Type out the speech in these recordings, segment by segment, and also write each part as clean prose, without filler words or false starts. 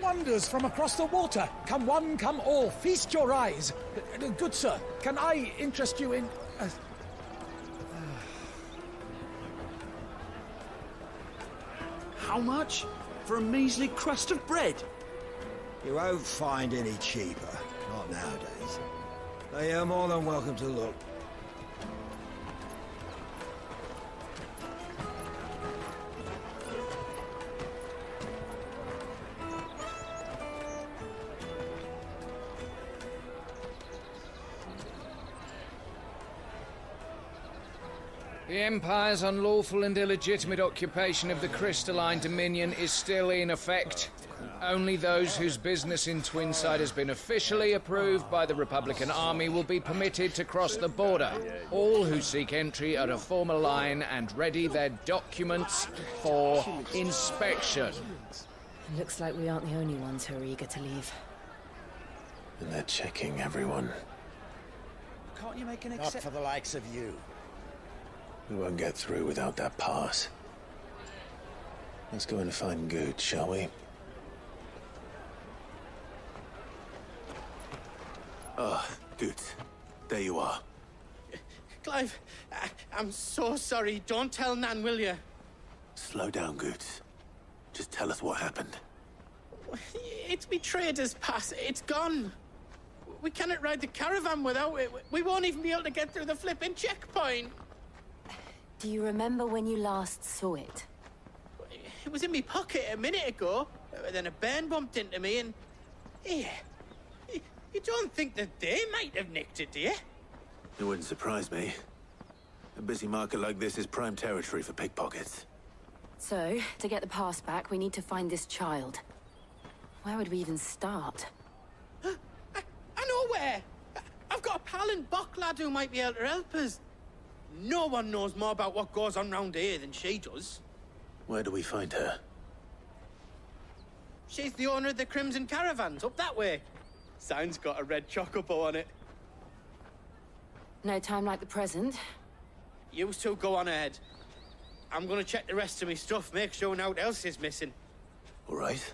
wonders from across the water. Come one, come all, feast your eyes. Good sir, can I interest you in... How much? For a measly crust of bread? You won't find any cheaper. Not nowadays. But you're more than welcome to look. The Empire's unlawful and illegitimate occupation of the Crystalline Dominion is still in effect. Only those whose business in Twinside has been officially approved by the Republican Army will be permitted to cross the border. All who seek entry are to form a line and ready their documents for inspection. Looks like we aren't the only ones who are eager to leave. And they're checking everyone. Can't you make an Not for the likes of you. We won't get through without that pass. Let's go and find Good, shall we? Ah, Good. There you are. Clive, I'm so sorry. Don't tell Nan, will you? Slow down, Good. Just tell us what happened. It's me trader's pass. It's gone. We cannot ride the caravan without it. We won't even be able to get through the flipping checkpoint. Do you remember when you last saw it? It was in my pocket a minute ago. Then a bairn bumped into me and... Yeah. You don't think that they might have nicked it, do you? It wouldn't surprise me. A busy market like this is prime territory for pickpockets. So, to get the pass back, we need to find this child. Where would we even start? I know where! I've got a pal in Bock lad who might be able to help us. No one knows more about what goes on round here than she does. Where do we find her? She's the owner of the Crimson Caravans, up that way. Sign's got a red chocobo on it. No time like the present. You two go on ahead. I'm gonna check the rest of my stuff, make sure nothing else is missing. All right.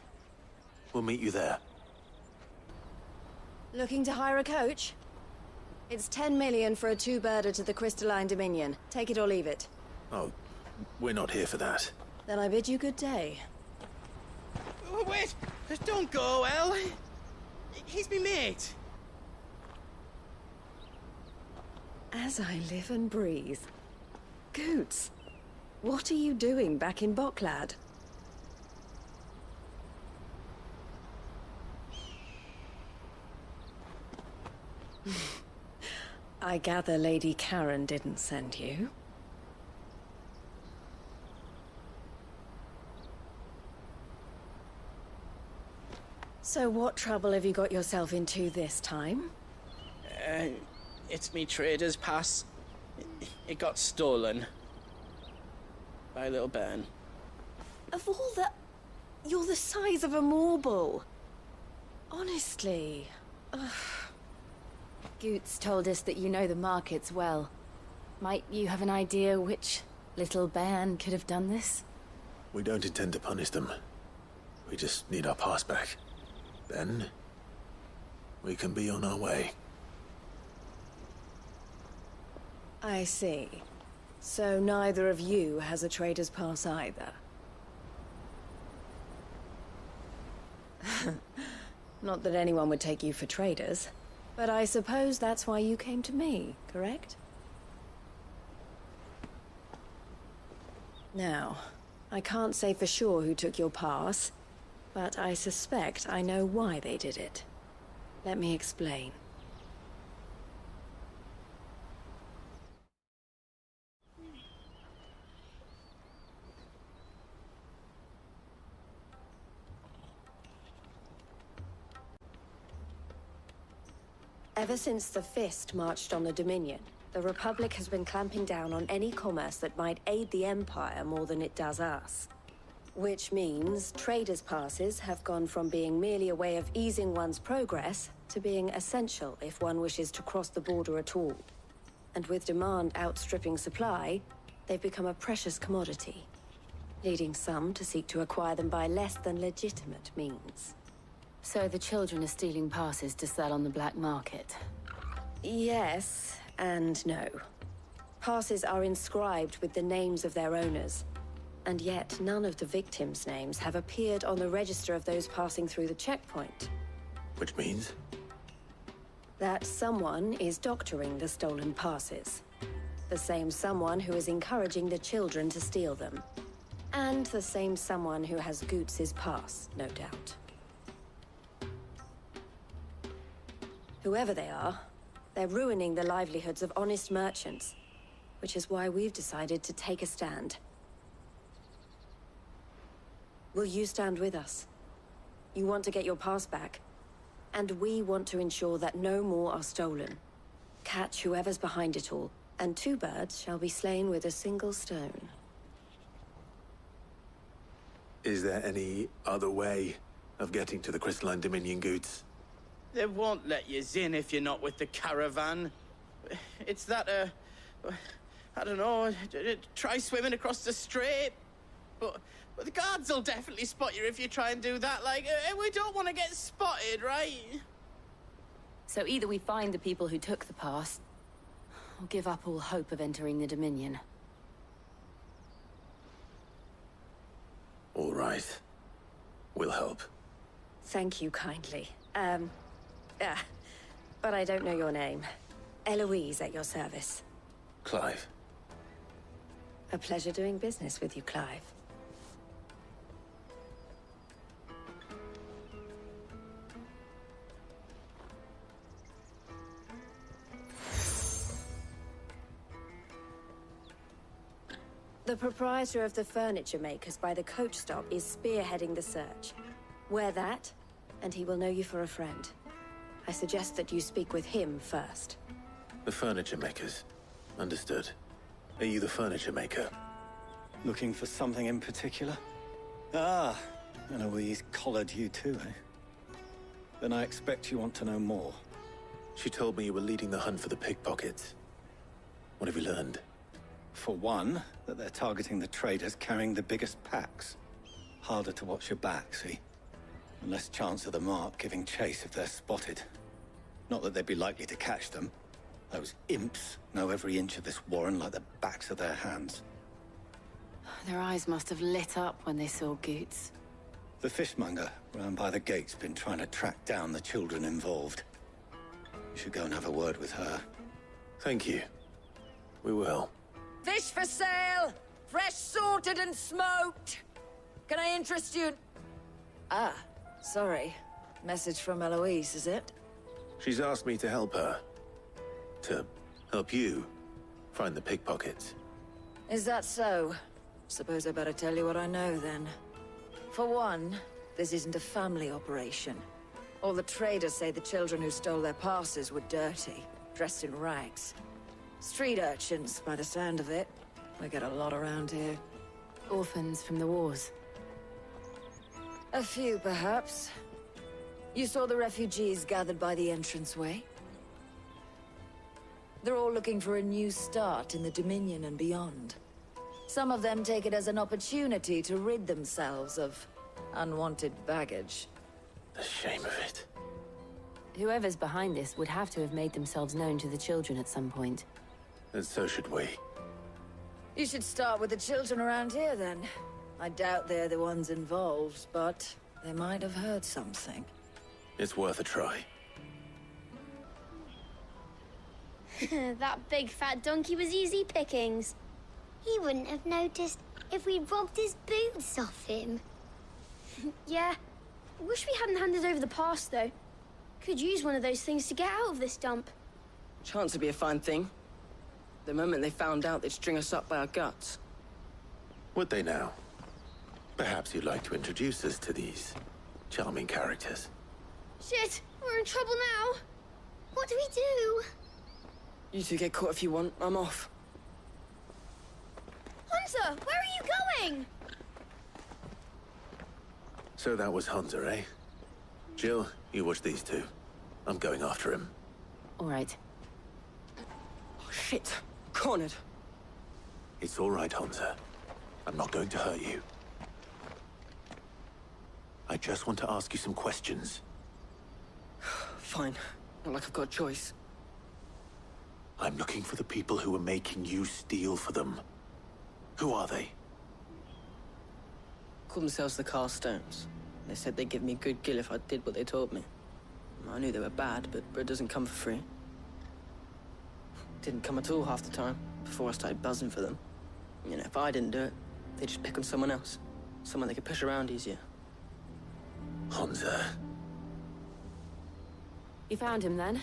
We'll meet you there. Looking to hire a coach? It's 10 million for a two-birder to the Crystalline Dominion. Take it or leave it. Oh, we're not here for that. Then I bid you good day. Oh, wait! Don't go, El. He's me mate. As I live and breathe. Goots, what are you doing back in Bocklad? I gather Lady Karen didn't send you. So what trouble have you got yourself into this time? It's me trader's pass. It got stolen. By a little bairn. Of all the... You're the size of a marble. Honestly. Ugh. Goots told us that you know the markets well. Might you have an idea which little bairn could have done this? We don't intend to punish them. We just need our pass back. Then, we can be on our way. I see. So neither of you has a trader's pass either. Not that anyone would take you for traders, but I suppose that's why you came to me, correct? Now, I can't say for sure who took your pass, but I suspect I know why they did it. Let me explain. Ever since the Fist marched on the Dominion, the Republic has been clamping down on any commerce that might aid the Empire more than it does us. Which means traders' passes have gone from being merely a way of easing one's progress to being essential if one wishes to cross the border at all. And with demand outstripping supply, they've become a precious commodity, leading some to seek to acquire them by less than legitimate means. So the children are stealing passes to sell on the black market. Yes, and no. Passes are inscribed with the names of their owners. And yet, none of the victims' names have appeared on the register of those passing through the checkpoint. Which means? That someone is doctoring the stolen passes. The same someone who is encouraging the children to steal them. And the same someone who has Goots's pass, no doubt. Whoever they are, they're ruining the livelihoods of honest merchants, which is why we've decided to take a stand. Will you stand with us? You want to get your pass back, and we want to ensure that no more are stolen. Catch whoever's behind it all, and 2 birds shall be slain with a single stone. Is there any other way of getting to the Crystalline Dominion, Goots? They won't let you in if you're not with the caravan. It's that, I don't know, try swimming across the strait. But the guards will definitely spot you if you try and do that. Like, we don't want to get spotted, right? So either we find the people who took the pass, or give up all hope of entering the Dominion. All right. We'll help. Thank you kindly. But I don't know your name. Eloise at your service. Clive. A pleasure doing business with you, Clive. The proprietor of the furniture makers by the coach stop is spearheading the search. Wear that, and he will know you for a friend. I suggest that you speak with him first. The furniture makers. Understood. Are you the furniture maker? Looking for something in particular? Ah, Eloise collared you too, eh? Then I expect you want to know more. She told me you were leading the hunt for the pickpockets. What have you learned? For one, that they're targeting the traders carrying the biggest packs. Harder to watch your back, see? And less chance of the mark giving chase if they're spotted. Not that they'd be likely to catch them. Those imps know every inch of this warren like the backs of their hands. Their eyes must have lit up when they saw Goots. The fishmonger round by the gate's been trying to track down the children involved. You should go and have a word with her. Thank you. We will. Fish for sale! Fresh sorted and smoked! Can I interest you? Ah, sorry. Message from Eloise, is it? She's asked me to help her. To help you find the pickpockets. Is that so? Suppose I better tell you what I know, then. For one, this isn't a family operation. All the traders say the children who stole their passes were dirty, dressed in rags. Street urchins, by the sound of it. We get a lot around here. Orphans from the wars. A few, perhaps. You saw the refugees gathered by the entranceway? They're all looking for a new start in the Dominion and beyond. Some of them take it as an opportunity to rid themselves of unwanted baggage. The shame of it. Whoever's behind this would have to have made themselves known to the children at some point. And so should we. You should start with the children around here, then. I doubt they're the ones involved, but they might have heard something. It's worth a try. That big fat donkey was easy pickings. He wouldn't have noticed if we'd robbed his boots off him. Yeah. Wish we hadn't handed over the pass, though. Could use one of those things to get out of this dump. Chance would be a fine thing. The moment they found out, they'd string us up by our guts. Would they now? Perhaps you'd like to introduce us to these charming characters. Shit, we're in trouble now. What do we do? You two get caught if you want. I'm off. Hunter, where are you going? So that was Hunter, eh? Jill, you watch these two. I'm going after him. All right. Oh, shit. Cornered. It's all right, Hunter. I'm not going to hurt you. I just want to ask you some questions. Fine. Not like I've got a choice. I'm looking for the people who were making you steal for them. Who are they? Called themselves the Carstones. They said they'd give me good gill if I did what they told me. I knew they were bad, but bread doesn't come for free. Didn't come at all half the time, before I started buzzing for them. You know, if I didn't do it, they'd just pick on someone else. Someone they could push around easier. Hansa. You found him then?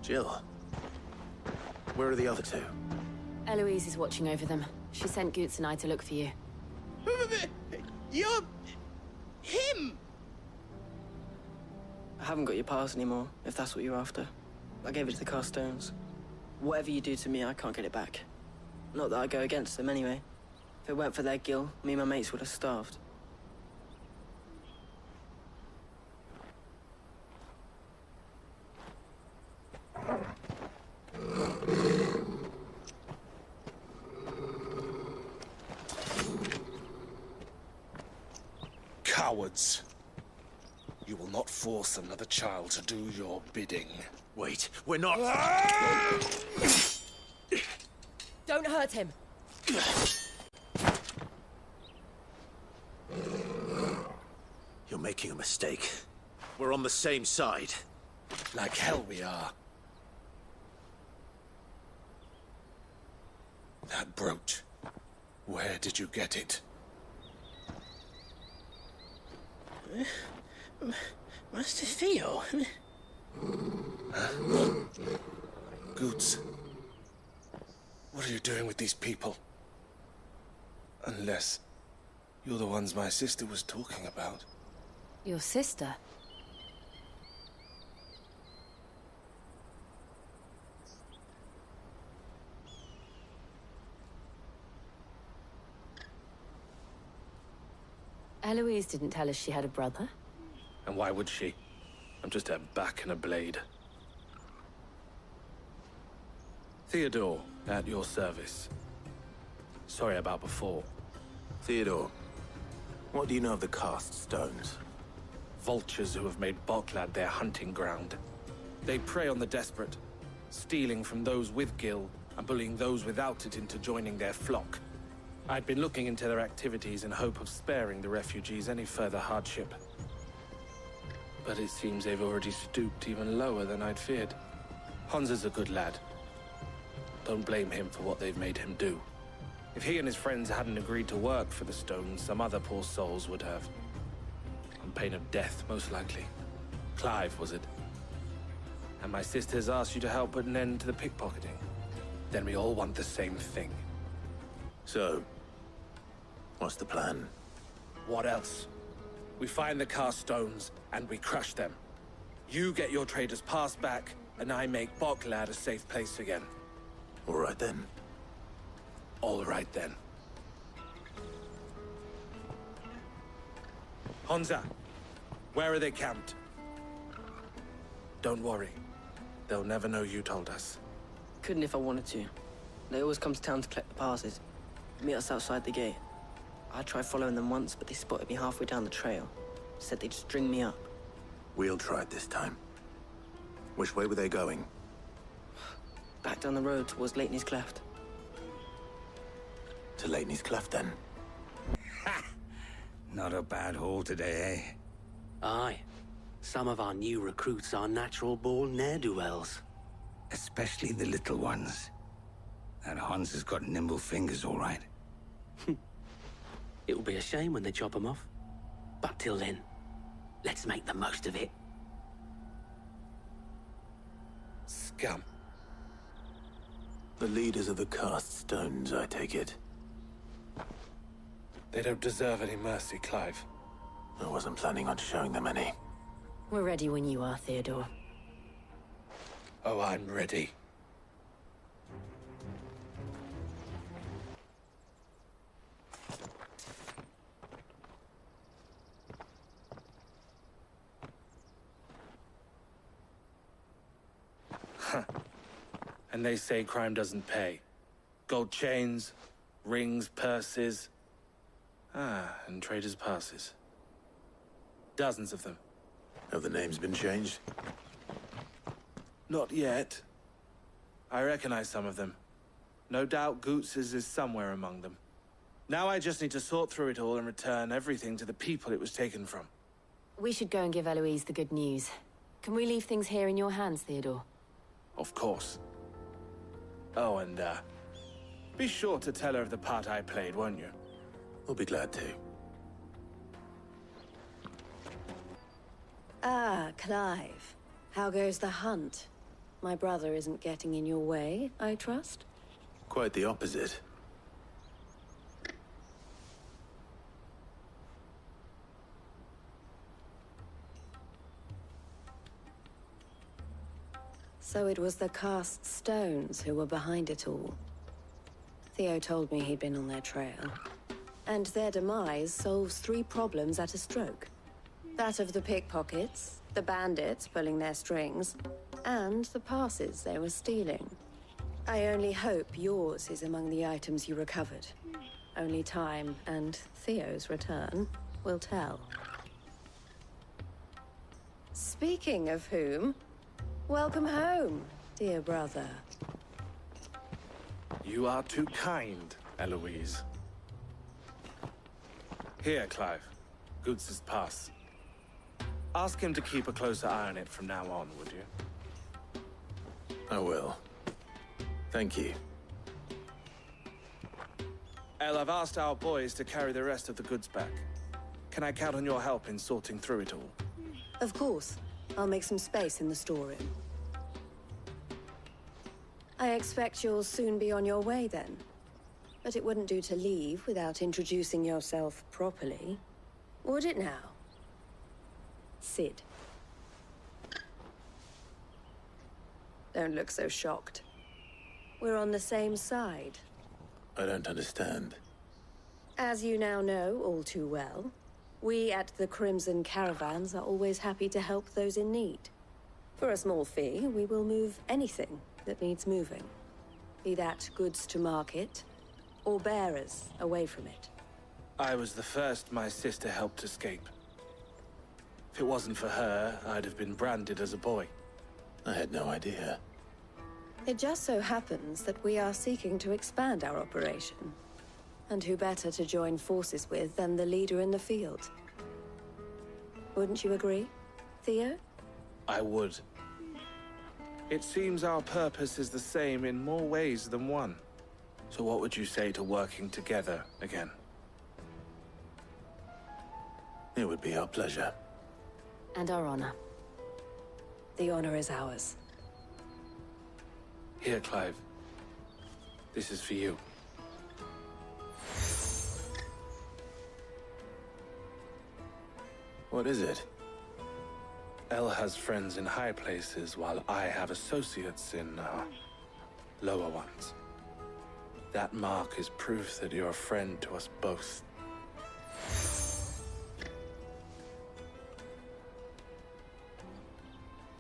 Jill. Where are the other two? Eloise is watching over them. She sent Goots and I to look for you. You're... him! I haven't got your pass anymore, if that's what you're after. I gave it to the Carstones. Whatever you do to me, I can't get it back. Not that I go against them anyway. If it weren't for their gill, me and my mates would have starved. Cowards. You will not force another child to do your bidding. Wait, we're not... Don't hurt him! You're making a mistake. We're on the same side. Like hell we are. That brooch. Where did you get it? Master Theo? Goots. What are you doing with these people? Unless you're the ones my sister was talking about. Your sister? Eloise didn't tell us she had a brother. And why would she? I'm just a back and a blade. Theodore, at your service. Sorry about before. Theodore, what do you know of the cast stones? Vultures who have made Boklad their hunting ground. They prey on the desperate, stealing from those with gill and bullying those without it into joining their flock. I'd been looking into their activities in hope of sparing the refugees any further hardship. But it seems they've already stooped even lower than I'd feared. Hansa's a good lad. Don't blame him for what they've made him do. If he and his friends hadn't agreed to work for the stones, some other poor souls would have. On pain of death, most likely. Clive, was it? And my sisters asked you to help put an end to the pickpocketing. Then we all want the same thing. So, what's the plan? What else? We find the cast stones, and we crush them. You get your trader's pass back, and I make Boklad a safe place again. All right then. All right then. Hansa, where are they camped? Don't worry. They'll never know you told us. Couldn't if I wanted to. They always come to town to collect the passes. Meet us outside the gate. I tried following them once, but they spotted me halfway down the trail. Said they'd string me up. We'll try it this time. Which way were they going? Back down the road towards Lateney's Cleft. To Lateney's Cleft, then? Ha! Not a bad haul today, eh? Aye. Some of our new recruits are natural-born ne'er-do-wells. Especially the little ones. That Hans has got nimble fingers, all right. It'll be a shame when they chop them off. But till then, let's make the most of it. Scum. The leaders of the cast stones, I take it. They don't deserve any mercy, Clive. I wasn't planning on showing them any. We're ready when you are, Theodore. Oh, I'm ready. And they say crime doesn't pay. Gold chains, rings, purses. And traders' passes. Dozens of them. Have the names been changed? Not yet. I recognize some of them. No doubt Goots's is somewhere among them. Now I just need to sort through it all and return everything to the people it was taken from. We should go and give Eloise the good news. Can we leave things here in your hands, Theodore? Of course. Oh, and, be sure to tell her of the part I played, won't you? We'll be glad to. Ah, Clive. How goes the hunt? My brother isn't getting in your way, I trust? Quite the opposite. So it was the cast stones who were behind it all. Theo told me he'd been on their trail. And their demise solves 3 problems at a stroke. That of the pickpockets, the bandits pulling their strings, and the passes they were stealing. I only hope yours is among the items you recovered. Only time and Theo's return will tell. Speaking of whom, welcome home, dear brother. You are too kind, Eloise. Here, Clive. Goots's pass. Ask him to keep a closer eye on it from now on, would you? I will. Thank you. El, I've asked our boys to carry the rest of the goods back. Can I count on your help in sorting through it all? Of course. I'll make some space in the storeroom. I expect you'll soon be on your way then. But it wouldn't do to leave without introducing yourself properly. Would it now? Sid. Don't look so shocked. We're on the same side. I don't understand. As you now know all too well, we at the Crimson Caravans are always happy to help those in need. For a small fee, we will move anything that needs moving. Be that goods to market, or bearers away from it. I was the first my sister helped escape. If it wasn't for her, I'd have been branded as a boy. I had no idea. It just so happens that we are seeking to expand our operation. And who better to join forces with than the leader in the field? Wouldn't you agree, Theo? I would. It seems our purpose is the same in more ways than one. So what would you say to working together again? It would be our pleasure. And our honor. The honor is ours. Here, Clive. This is for you. What is it? El has friends in high places, while I have associates in, lower ones. That mark is proof that you're a friend to us both.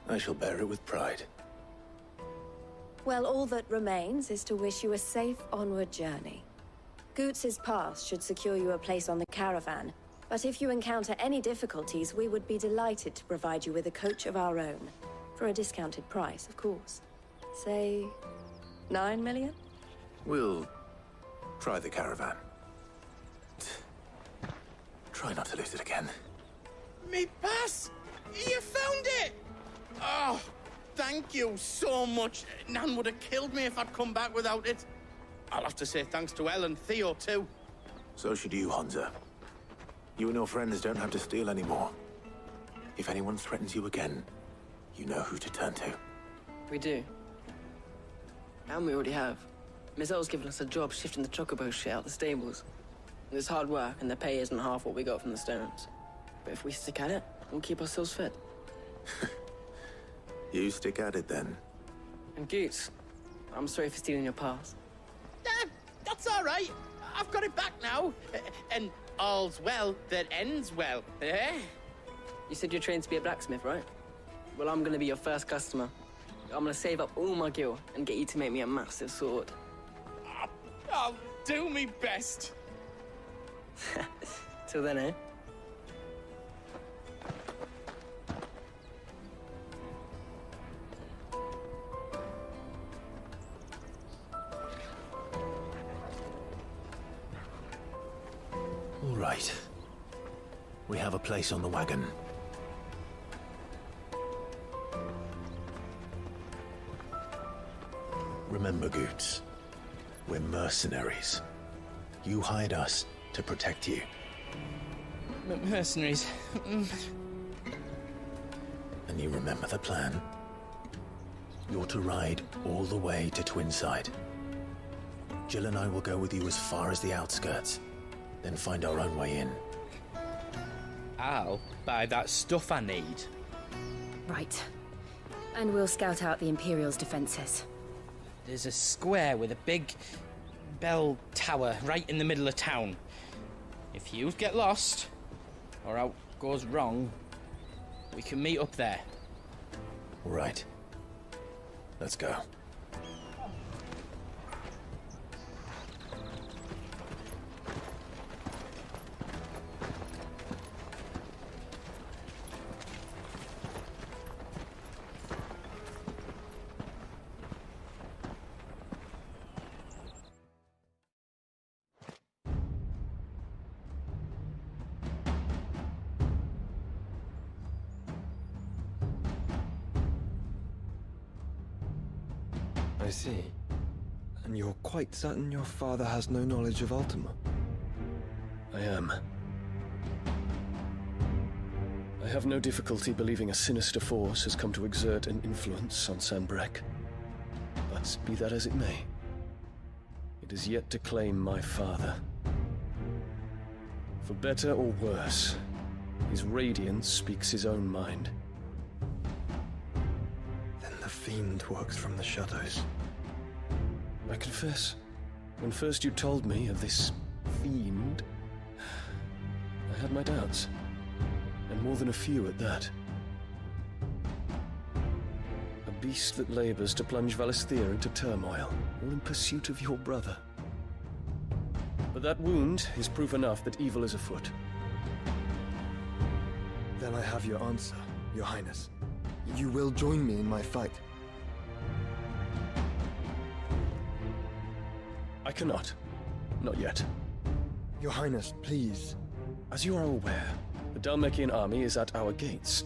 I shall bear it with pride. Well, all that remains is to wish you a safe onward journey. Goots's pass should secure you a place on the caravan, but if you encounter any difficulties, we would be delighted to provide you with a coach of our own. For a discounted price, of course. Say, 9 million? We'll try the caravan. Try not to lose it again. Me pass! You found it! Oh, thank you so much. Nan would have killed me if I'd come back without it. I'll have to say thanks to El and Theo, too. So should you, Hansa. You and your friends don't have to steal anymore. If anyone threatens you again, you know who to turn to. We do. And we already have. Miss L's given us a job shifting the chocobo shit out the stables. It's hard work, and the pay isn't half what we got from the stones. But if we stick at it, we'll keep ourselves fed. You stick at it, then. And Goots, I'm sorry for stealing your pass. That's all right. I've got it back now. And all's well that ends well, eh? You said you're trained to be a blacksmith, right? Well, I'm gonna be your first customer. I'm gonna save up all my gil and get you to make me a massive sword. I'll do me best. Till then, eh? All right. We have a place on the wagon. Remember, Goots, we're mercenaries. You hired us to protect you. Mercenaries. And you remember the plan? You're to ride all the way to Twinside. Jill and I will go with you as far as the outskirts, then find our own way in. I'll buy that stuff I need. Right. And we'll scout out the Imperial's defenses. There's a square with a big bell tower right in the middle of town. If you get lost, or out goes wrong, we can meet up there. All right. Let's go. I see. And you're quite certain your father has no knowledge of Ultima? I am. I have no difficulty believing a sinister force has come to exert an influence on Sanbreque. But be that as it may, it is yet to claim my father. For better or worse, his radiance speaks his own mind. Then the fiend works from the shadows. I confess, when first you told me of this fiend, I had my doubts. And more than a few at that. A beast that labors to plunge Valisthea into turmoil, all in pursuit of your brother. But that wound is proof enough that evil is afoot. Then I have your answer, Your Highness. You will join me in my fight. I cannot. Not yet. Your Highness, please. As you are aware, the Dhalmekian army is at our gates.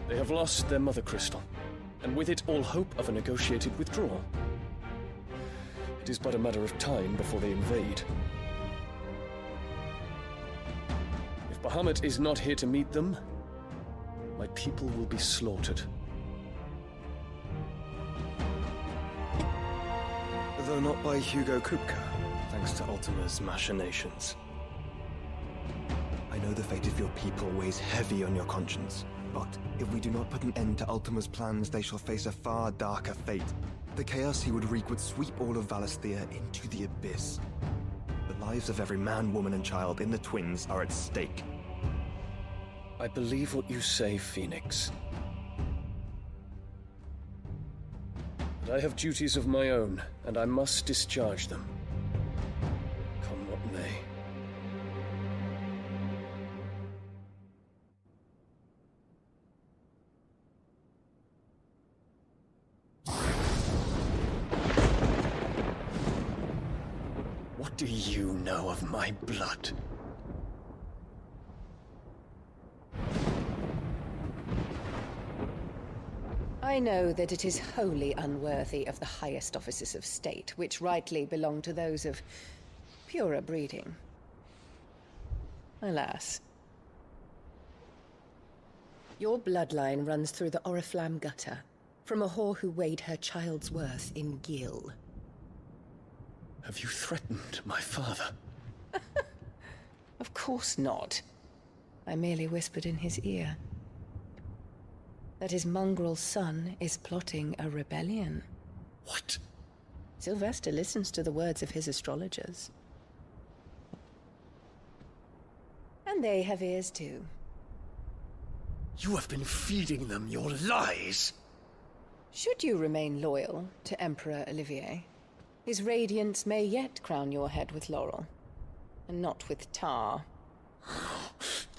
They have lost their mother crystal, and with it all hope of a negotiated withdrawal. It is but a matter of time before they invade. If Bahamut is not here to meet them, my people will be slaughtered. Though not by Hugo Kupka, thanks to Ultima's machinations. I know the fate of your people weighs heavy on your conscience, but if we do not put an end to Ultima's plans, they shall face a far darker fate. The chaos he would wreak would sweep all of Valisthea into the abyss. The lives of every man, woman, and child in the Twins are at stake. I believe what you say, Phoenix. But I have duties of my own, and I must discharge them. Come what may. What do you know of my blood? I know that it is wholly unworthy of the highest offices of state, which rightly belong to those of purer breeding. Alas. Your bloodline runs through the Oriflamme gutter, from a whore who weighed her child's worth in gil. Have you threatened my father? Of course not. I merely whispered in his ear that his mongrel son is plotting a rebellion. What? Sylvester listens to the words of his astrologers. And they have ears too. You have been feeding them your lies! Should you remain loyal to Emperor Olivier, his radiance may yet crown your head with laurel, and not with tar.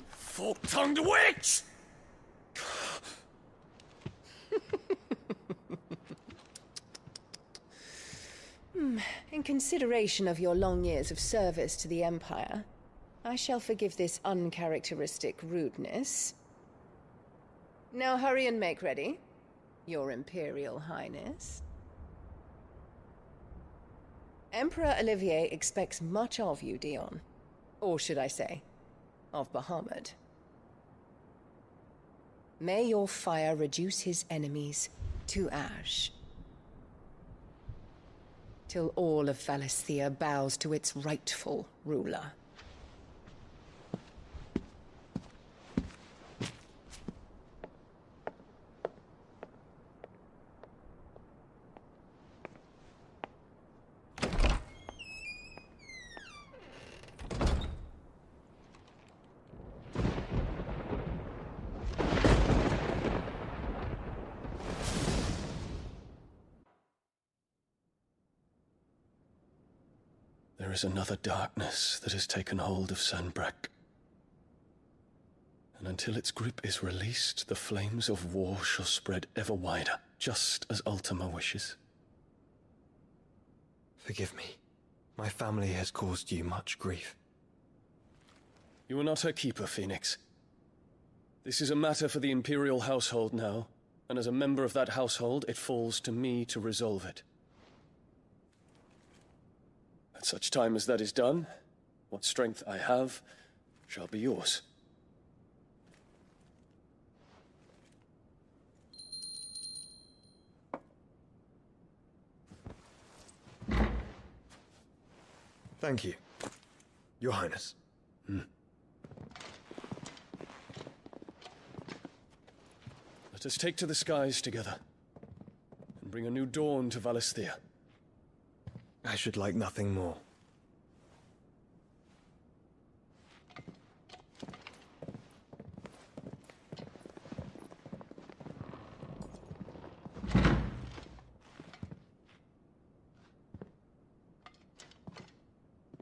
Fork-tongued witch! In consideration of your long years of service to the Empire, I shall forgive this uncharacteristic rudeness. Now hurry and make ready, Your Imperial Highness. Emperor Olivier expects much of you, Dion. Or should I say, of Bahamut. May your fire reduce his enemies to ash, till all of Valisthea bows to its rightful ruler. There is another darkness that has taken hold of Sanbreque. And until its grip is released, the flames of war shall spread ever wider, just as Ultima wishes. Forgive me. My family has caused you much grief. You are not her keeper, Phoenix. This is a matter for the Imperial household now, and as a member of that household, it falls to me to resolve it. At such time as that is done, what strength I have shall be yours. Thank you, Your Highness. Let us take to the skies together, and bring a new dawn to Valisthea. I should like nothing more.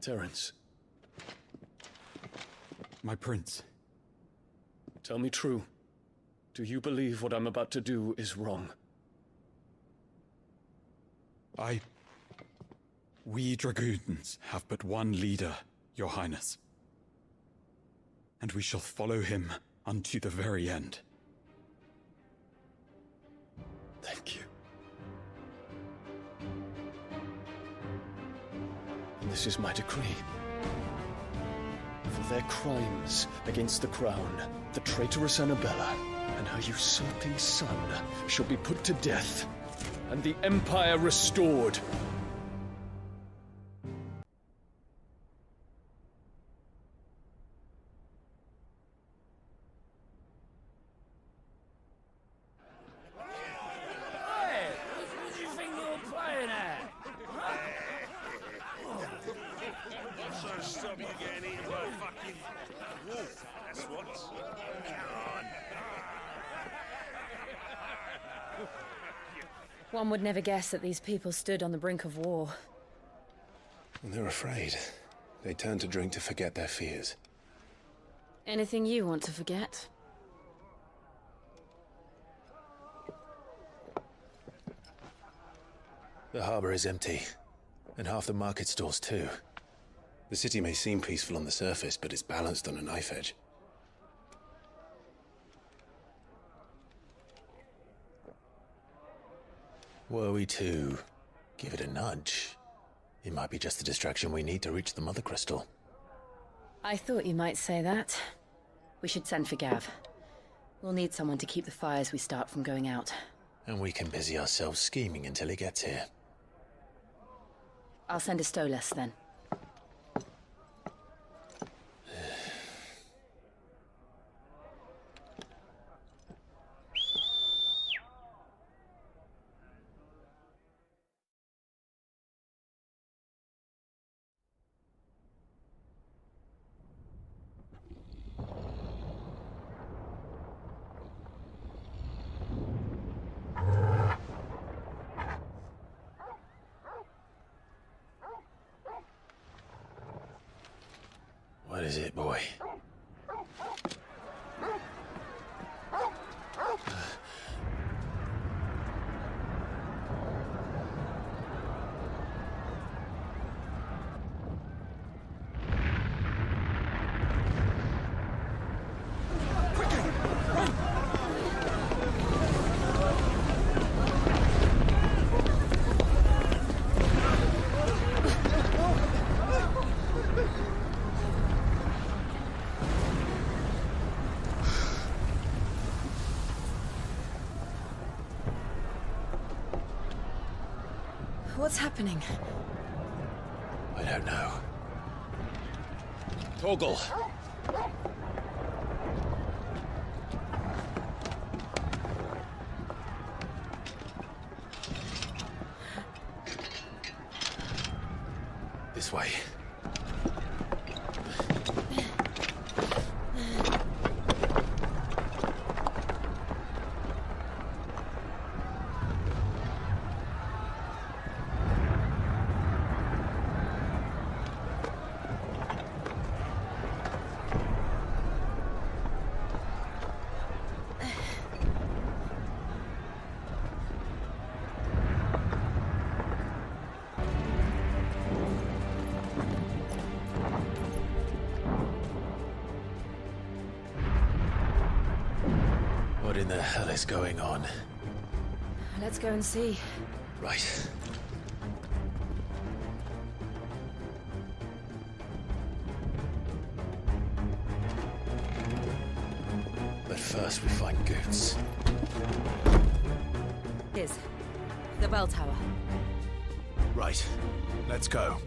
Terence. My prince. Tell me true. Do you believe what I'm about to do is wrong? We dragoons have but one leader, Your Highness. And we shall follow him unto the very end. Thank you. And this is my decree. For their crimes against the crown, the traitorous Annabella and her usurping son shall be put to death, and the Empire restored. One would never guess that these people stood on the brink of war. They're afraid. They turn to drink to forget their fears. Anything you want to forget? The harbor is empty, and half the market stalls too. The city may seem peaceful on the surface, but it's balanced on a knife edge. Were we to give it a nudge, it might be just the distraction we need to reach the Mother Crystal. I thought you might say that. We should send for Gav. We'll need someone to keep the fires we start from going out. And we can busy ourselves scheming until he gets here. I'll send a Stolas then. What is it, boy? What's happening? I don't know. Torgal! This way. What in the hell is going on? Let's go and see. Right. But first we find Goots. Here's the bell tower. Right. Let's go.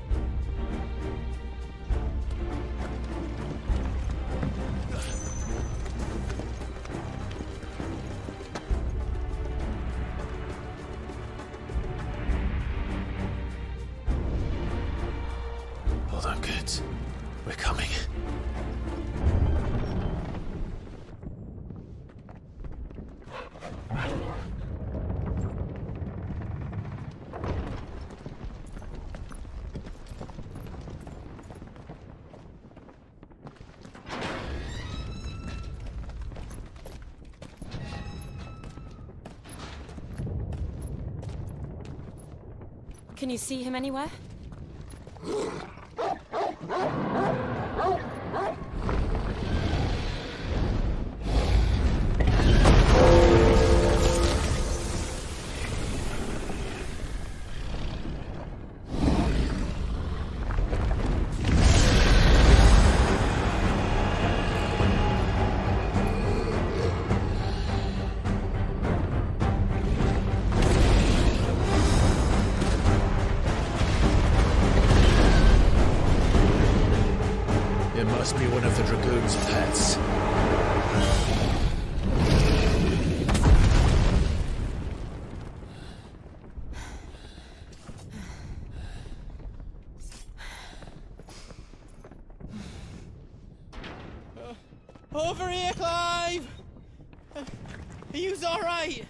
Hold on, Goots. We're coming. Can you see him anywhere? It must be one of the Dragoon's pets. Over here, Clive! Are you alright?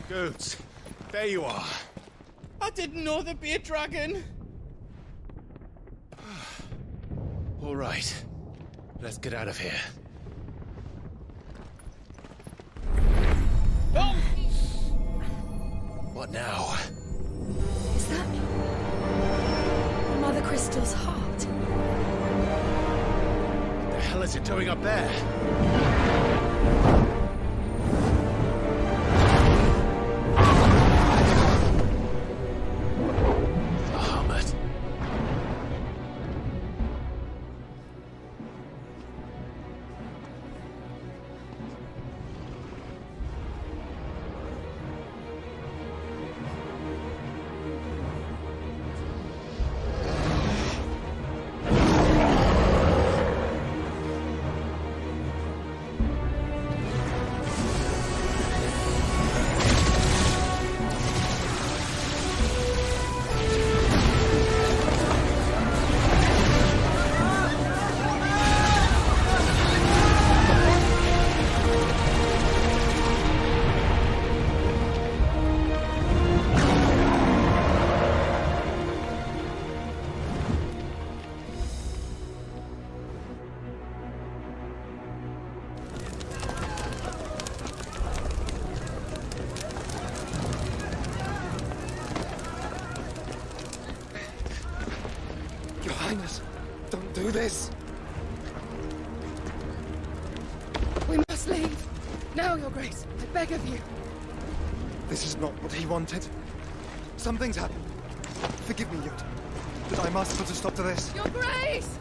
Goots, there you are. I didn't know there'd be a dragon. All right. Let's get out of here. Oh! What now? Is that Mother Crystal's heart? The hell is it doing up there? Bahamut. Your Highness, don't do this. We must leave. Now, Your Grace. I beg of you. This is not what he wanted. Something's happened. Forgive me, Yoda, but I must put a stop to this. Your Grace!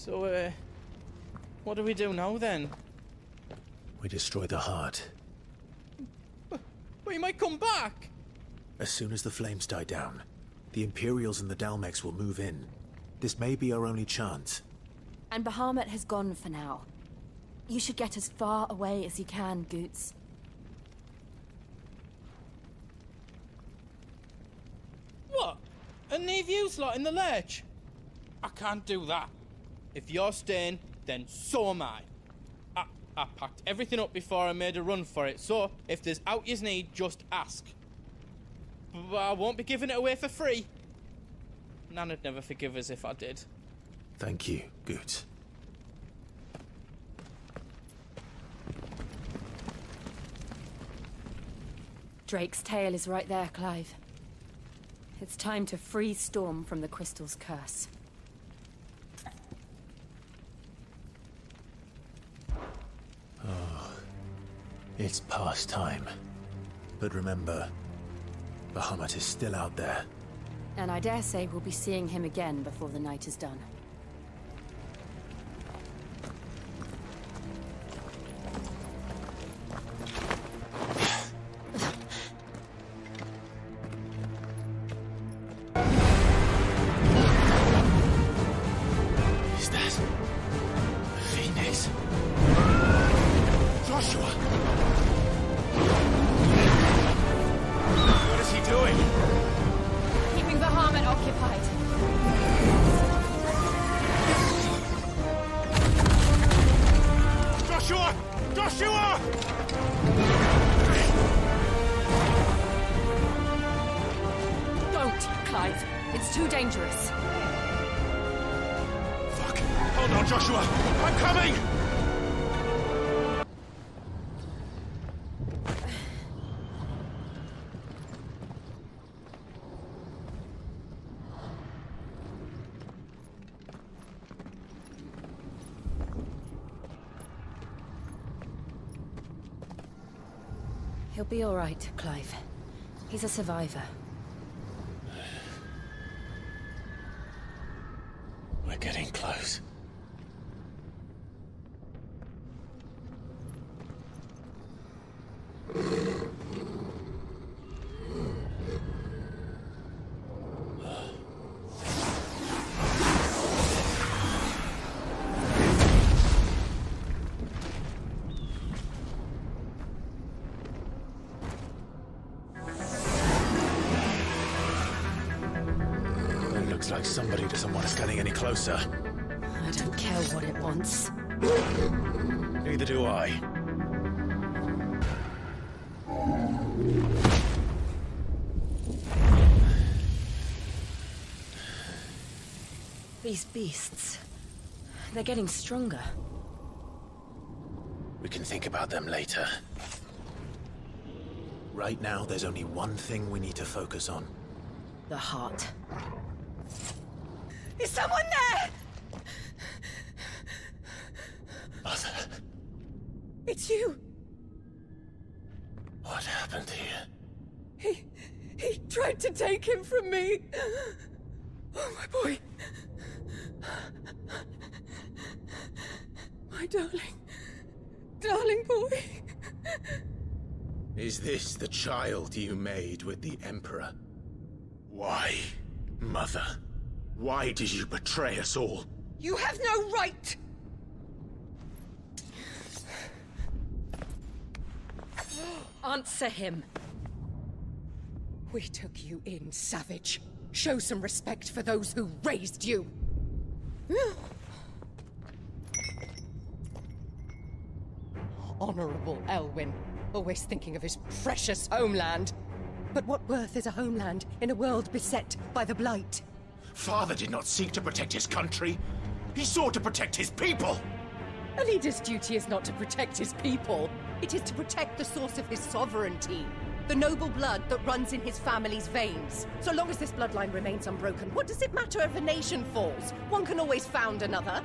So, what do we do now then? We destroy the heart. But he might come back! As soon as the flames die down, the Imperials and the Dalmex will move in. This may be our only chance. And Bahamut has gone for now. You should get as far away as you can, Goots. What? And leave you lot in the lurch? I can't do that. If you're staying, then so am I. I packed everything up before I made a run for it, so if there's out you need, just ask. But I won't be giving it away for free. Nana'd never forgive us if I did. Thank you, Goots. Drake's tail is right there, Clive. It's time to free Storm from the Crystal's curse. Oh, it's past time. But remember, Bahamut is still out there. And I dare say we'll be seeing him again before the night is done. Is that Phoenix? Joshua! What is he doing? Keeping Bahamut occupied. Joshua! Joshua! Don't, Clive. It's too dangerous. Fuck! Hold on, Joshua! I'm coming! He'll be all right, Clive. He's a survivor. We're getting close. Looks like somebody doesn't want us getting any closer. I don't care what it wants. Neither do I. These beasts... they're getting stronger. We can think about them later. Right now, there's only one thing we need to focus on. The heart. Is someone there? Mother. It's you. What happened here? He tried to take him from me. Oh, my boy. My darling boy. Is this the child you made with the Emperor? Why, Mother? Why did you betray us all? You have no right! Answer him. We took you in, savage. Show some respect for those who raised you. Honorable Elwyn, always thinking of his precious homeland. But what worth is a homeland in a world beset by the Blight? Father did not seek to protect his country. He sought to protect his people. A leader's duty is not to protect his people. It is to protect the source of his sovereignty. The noble blood that runs in his family's veins. So long as this bloodline remains unbroken, what does it matter if a nation falls? One can always found another.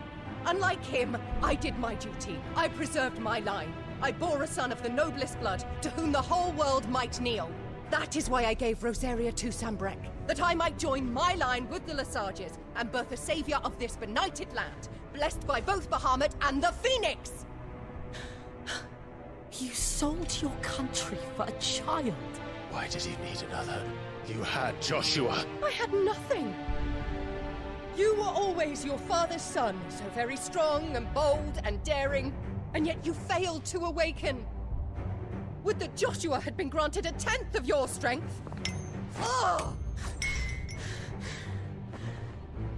Unlike him, I did my duty. I preserved my line. I bore a son of the noblest blood, to whom the whole world might kneel. That is why I gave Rosaria to Sambrek, that I might join my line with the Lesages and birth a savior of this benighted land, blessed by both Bahamut and the Phoenix! You sold your country for a child. Why did he need another? You had Joshua. I had nothing. You were always your father's son, so very strong and bold and daring, and yet you failed to awaken. Would that Joshua had been granted 1/10 of your strength? Oh!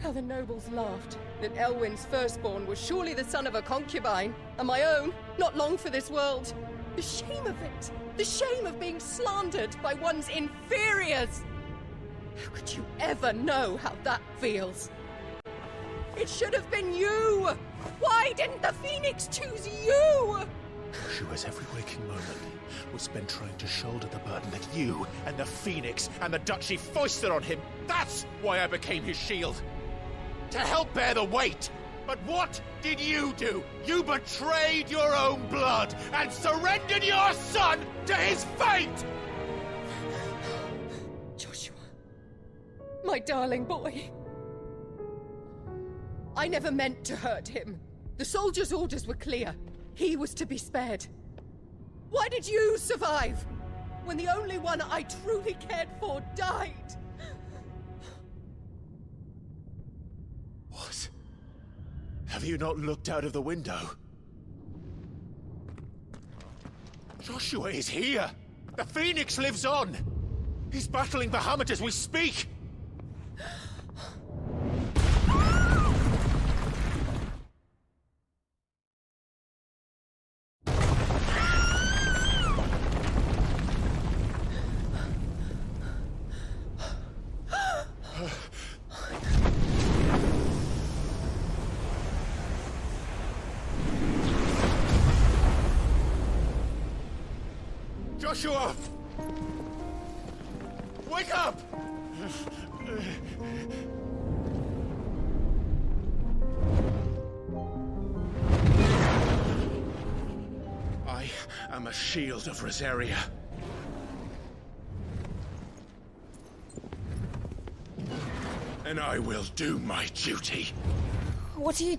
How the nobles laughed that Elwyn's firstborn was surely the son of a concubine, and my own, not long for this world. The shame of it! The shame of being slandered by one's inferiors! How could you ever know how that feels? It should have been you! Why didn't the Phoenix choose you? Joshua's every waking moment was spent trying to shoulder the burden that you and the Phoenix and the Duchy foisted on him. That's why I became his shield. To help bear the weight. But what did you do? You betrayed your own blood and surrendered your son to his fate! Joshua. My darling boy. I never meant to hurt him. The soldiers' orders were clear. He was to be spared. Why did you survive? When the only one I truly cared for died? What? Have you not looked out of the window? Joshua is here! The Phoenix lives on! He's battling Bahamut as we speak! Joshua! Wake up! I am a shield of Rosaria. And I will do my duty. What are you...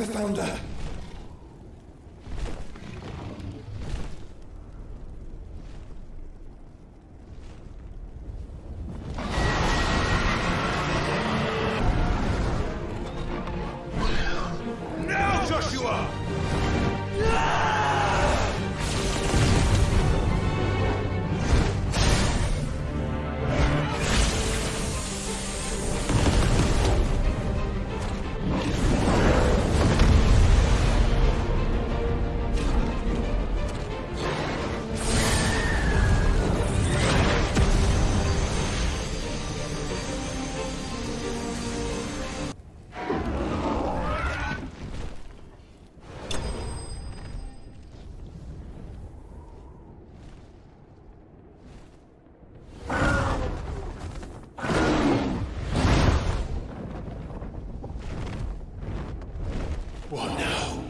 the Founder. Now, Joshua! What now?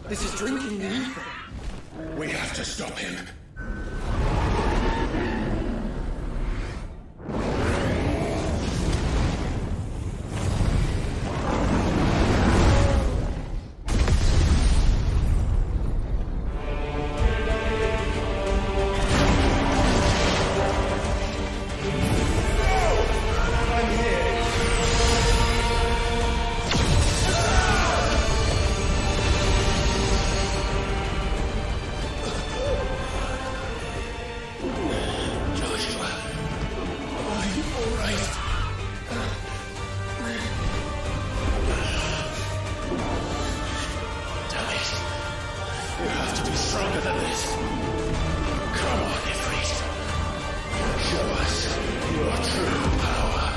This is drinking the ether. We have to stop him. Stronger than this. Come on, Ifrit. Show us your true power.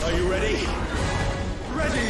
Are you ready? Ready!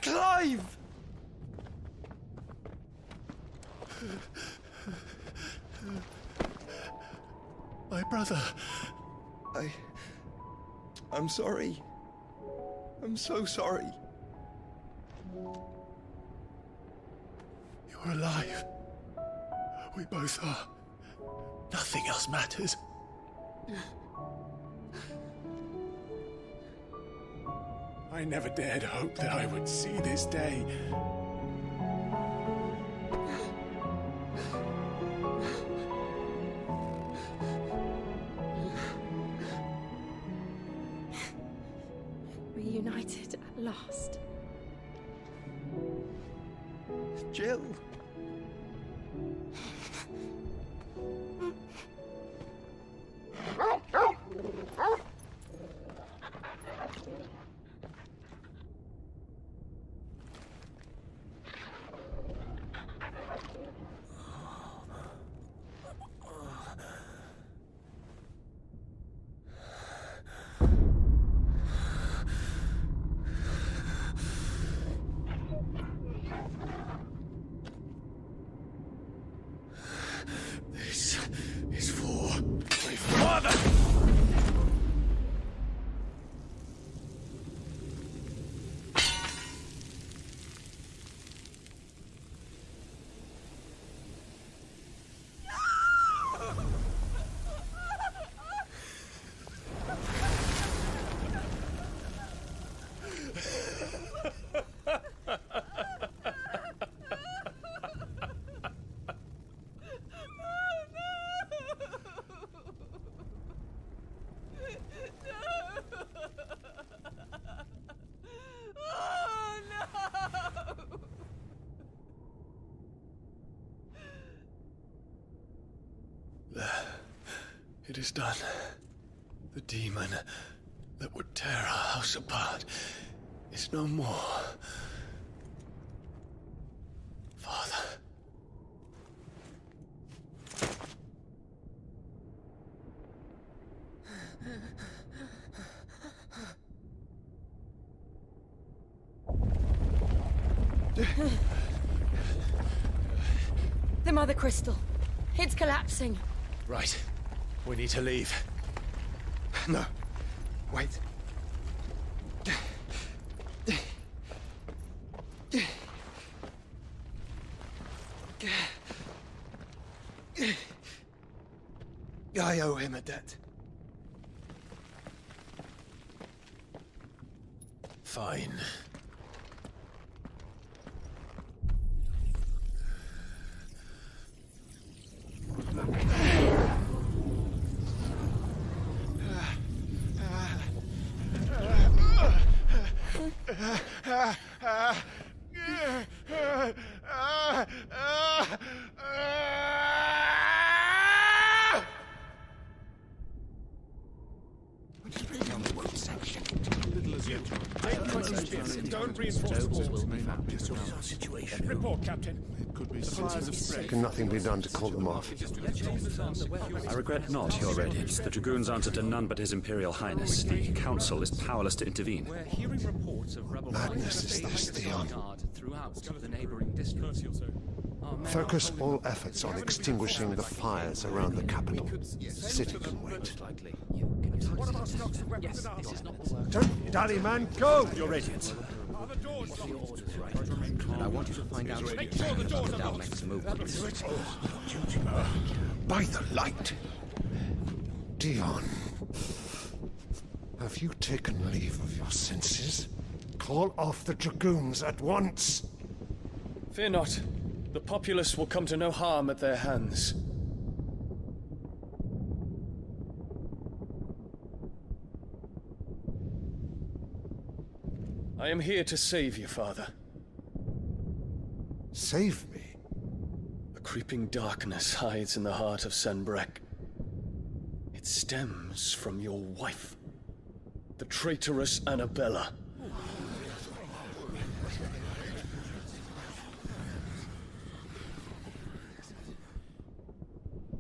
Clive! My brother. I'm sorry. I'm so sorry. You're alive. We both are. Nothing else matters. I never dared hope that I would see this day. Reunited at last. Jill. This is for my father! It is done. The demon that would tear our house apart is no more. Father. The Mother Crystal. It's collapsing. Right. We need to leave. No. Wait. I owe him a debt. Fine. Don't reinforce the situation. Report, Captain. Can nothing be done to call them off? I regret not, Your Radiance. The Dragoons answer to none but His Imperial Highness. The Council is powerless to intervene. We're hearing reports of rebel Madness is this, Theon. throughout the neighboring districts. Focus all efforts on extinguishing the fires around the capital. The city can wait. Don't dally, man, go! Your Radiance. And I want you to find out about the Dalmek's movements. By the light! Dion, have you taken leave of your senses? Call off the Dragoons at once! Fear not. The populace will come to no harm at their hands. I am here to save you, Father. Save me? A creeping darkness hides in the heart of Sanbreque. It stems from your wife, the traitorous Annabella.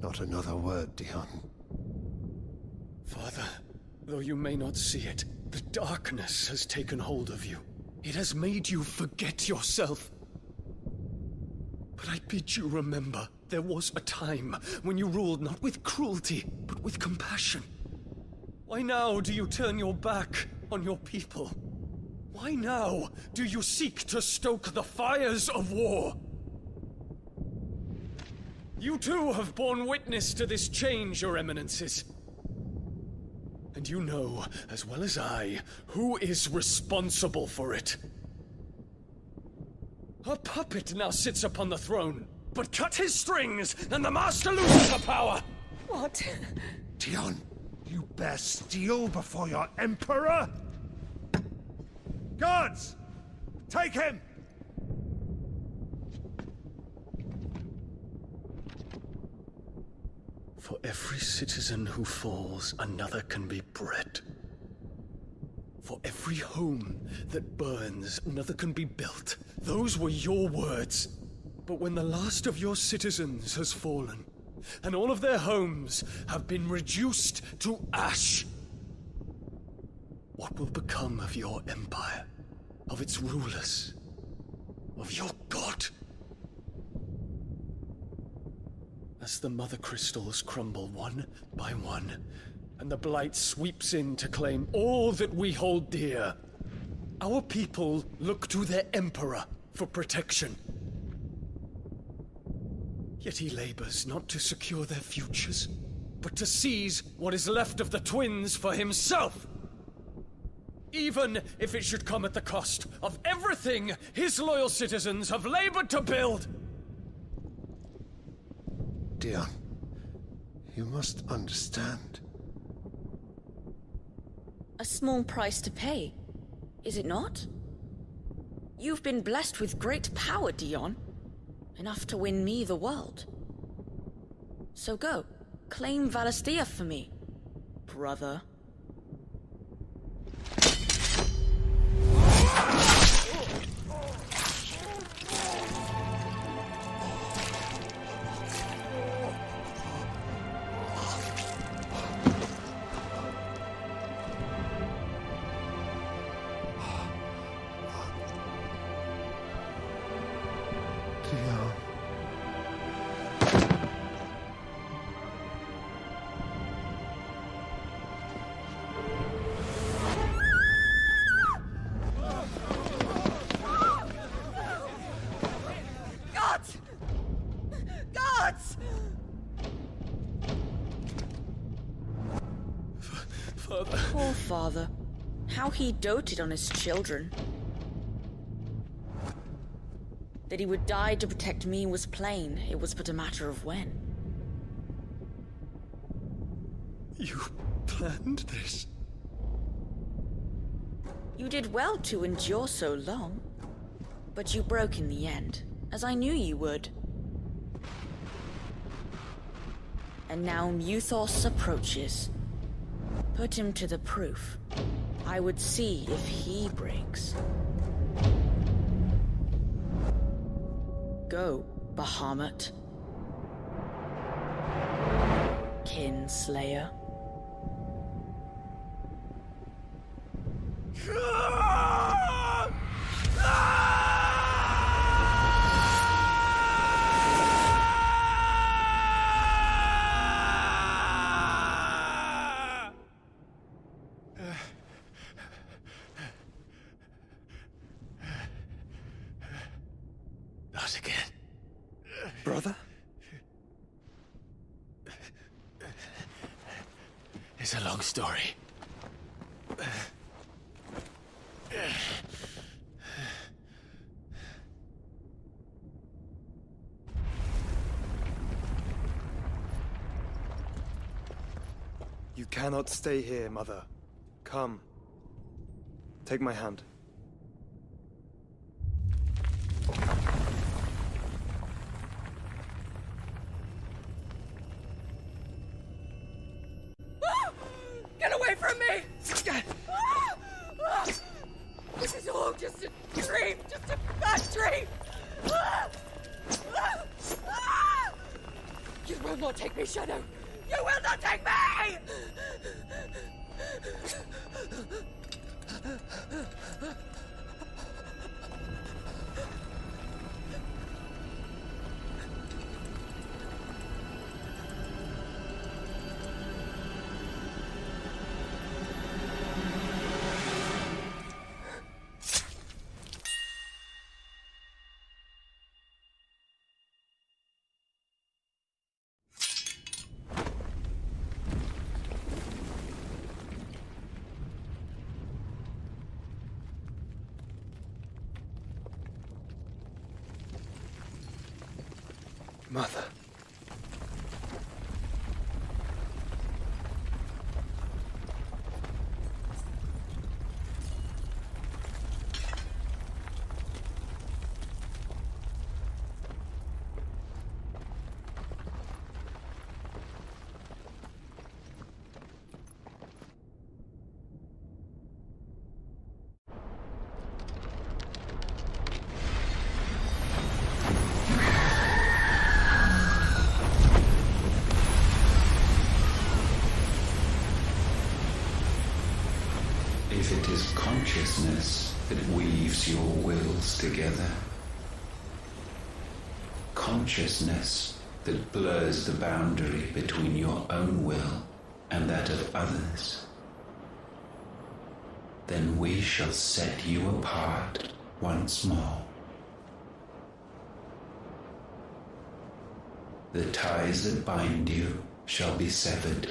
Not another word, Dion. Father, though you may not see it, The darkness has taken hold of you. It has made you forget yourself. But I bid you remember, there was a time when you ruled not with cruelty, but with compassion. Why now do you turn your back on your people? Why now do you seek to stoke the fires of war? You too have borne witness to this change, Your Eminences. And you know, as well as I, who is responsible for it. A puppet now sits upon the throne, but cut his strings, and the master loses the power! What? Dion, you bear steel before your emperor? Guards! Take him! For every citizen who falls, another can be bred. For every home that burns, another can be built. Those were your words. But when the last of your citizens has fallen, and all of their homes have been reduced to ash, what will become of your empire, of its rulers, of your god? As the Mother Crystals crumble one by one, and the Blight sweeps in to claim all that we hold dear, our people look to their Emperor for protection. Yet he labors not to secure their futures, but to seize what is left of the twins for himself! Even if it should come at the cost of everything his loyal citizens have labored to build! Dion, you must understand. A small price to pay, is it not? You've been blessed with great power, Dion. Enough to win me the world. So go, claim Valisthea for me, brother. Poor father. How he doted on his children. That he would die to protect me was plain. It was but a matter of when. You planned this? You did well to endure so long. But you broke in the end, as I knew you would. And now Muthos approaches. Put him to the proof. I would see if he breaks. Go, Bahamut. Kinslayer. Not again. Brother? It's a long story. You cannot stay here, Mother. Come. Take my hand. Get away from me! This is all just a dream, just a bad dream! You will not take me, Shadow! You will not take me! Mother. If it is consciousness that weaves your wills together, consciousness that blurs the boundary between your own will and that of others, then we shall set you apart once more. The ties that bind you shall be severed,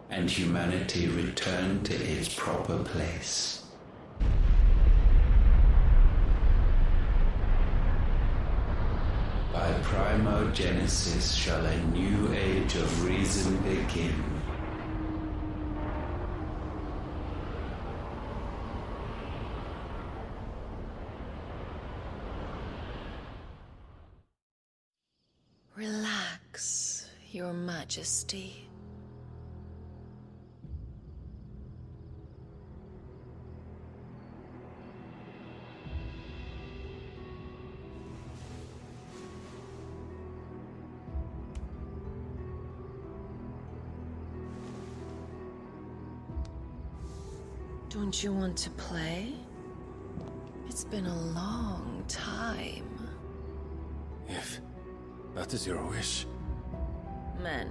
and humanity return to its proper place. By primogenesis shall a new age of reason begin. Relax, Your Majesty. Don't you want to play? It's been a long time. If that is your wish. Men,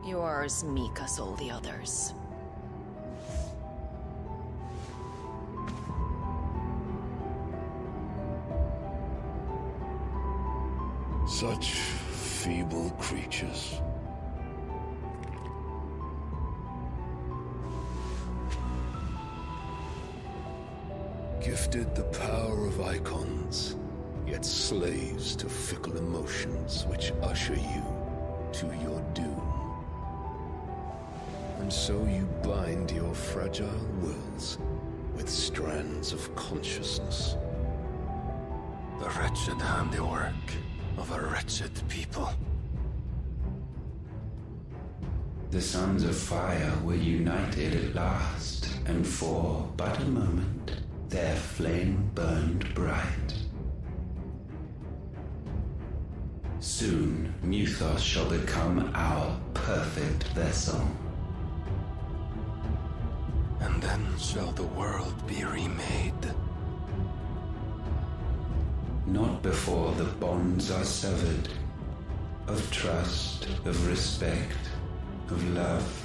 you are as meek as all the others. Such feeble creatures. Gifted the power of icons, yet slaves to fickle emotions which usher you to your doom. And so you bind your fragile wills with strands of consciousness. The wretched handiwork of a wretched people. The sons of fire were united at last, and for but a moment their flame burned bright. Soon, Muthos shall become our perfect vessel. And then shall the world be remade. Not before the bonds are severed, of trust, of respect, of love.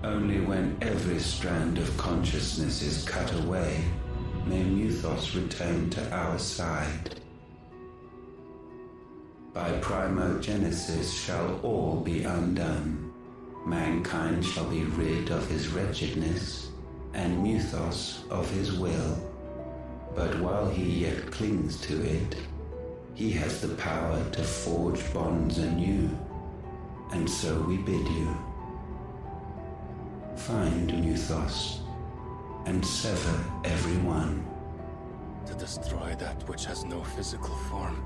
Only when every strand of consciousness is cut away, may Muthos return to our side. By primogenesis shall all be undone. Mankind shall be rid of his wretchedness, and Muthos of his will. But while he yet clings to it, he has the power to forge bonds anew, and so we bid you. Find Muthos, and sever every one. To destroy that which has no physical form.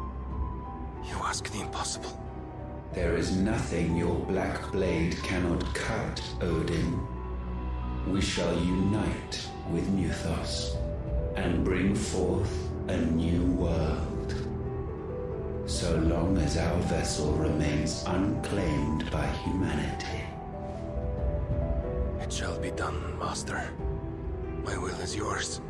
You ask the impossible. There is nothing your black blade cannot cut, Odin. We shall unite with Muthos, and bring forth a new world. So long as our vessel remains unclaimed by humanity. It shall be done, Master. My will is yours.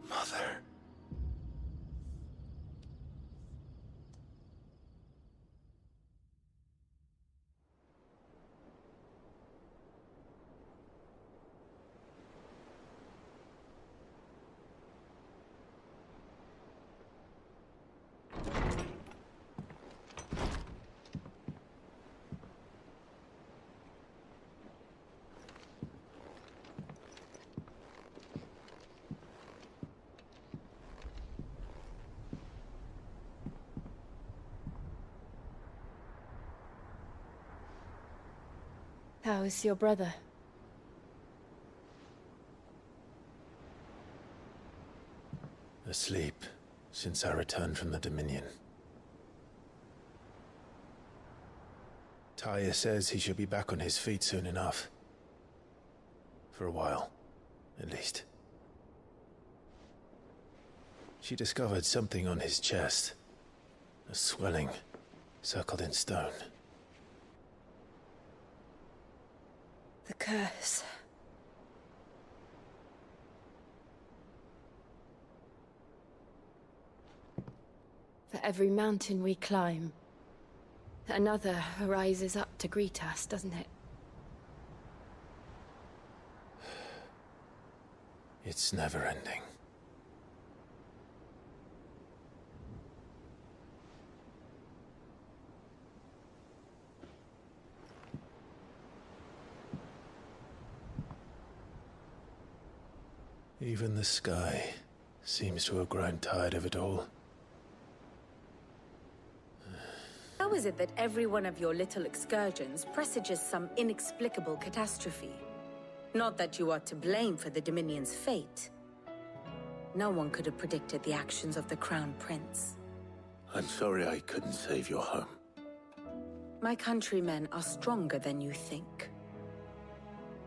Mother. How is your brother? Asleep, since I returned from the Dominion. Tyr says he should be back on his feet soon enough. For a while, at least. She discovered something on his chest. A swelling, circled in stone. The curse. For every mountain we climb, another rises up to greet us, doesn't it? It's never ending. Even the sky seems to have grown tired of it all. How is it that every one of your little excursions presages some inexplicable catastrophe? Not that you are to blame for the Dominion's fate. No one could have predicted the actions of the Crown Prince. I'm sorry I couldn't save your home. My countrymen are stronger than you think.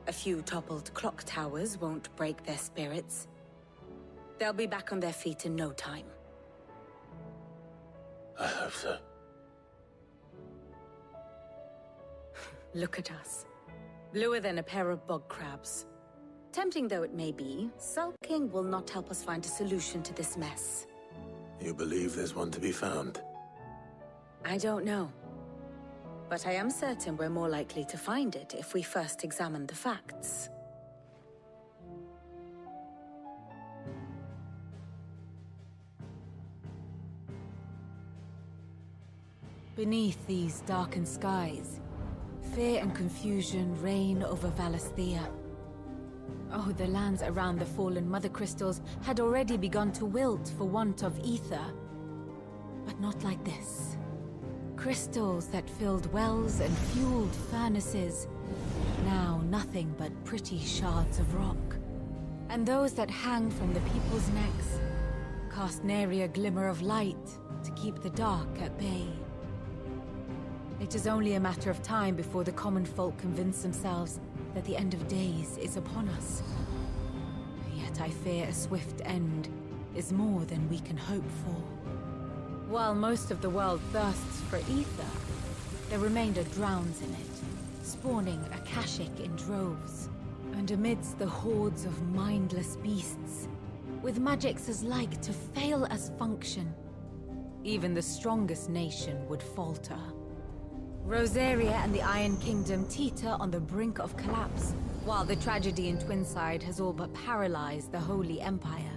A few toppled clock towers won't break their spirits. They'll be back on their feet in no time. I hope so. Look at us. Bluer than a pair of bog crabs. Tempting though it may be, sulking will not help us find a solution to this mess. You believe there's one to be found? I don't know. But I am certain we're more likely to find it if we first examine the facts. Beneath these darkened skies, fear and confusion reign over Valisthea. Oh, the lands around the fallen Mother Crystals had already begun to wilt for want of ether. But not like this. Crystals that filled wells and fueled furnaces. Now nothing but pretty shards of rock. And those that hang from the people's necks cast nary a glimmer of light to keep the dark at bay. It is only a matter of time before the common folk convince themselves that the end of days is upon us. Yet I fear a swift end is more than we can hope for. While most of the world thirsts for ether, the remainder drowns in it, spawning Akashic in droves. And amidst the hordes of mindless beasts, with magics as like to fail as function, even the strongest nation would falter. Rosaria and the Iron Kingdom teeter on the brink of collapse, while the tragedy in Twinside has all but paralyzed the Holy Empire.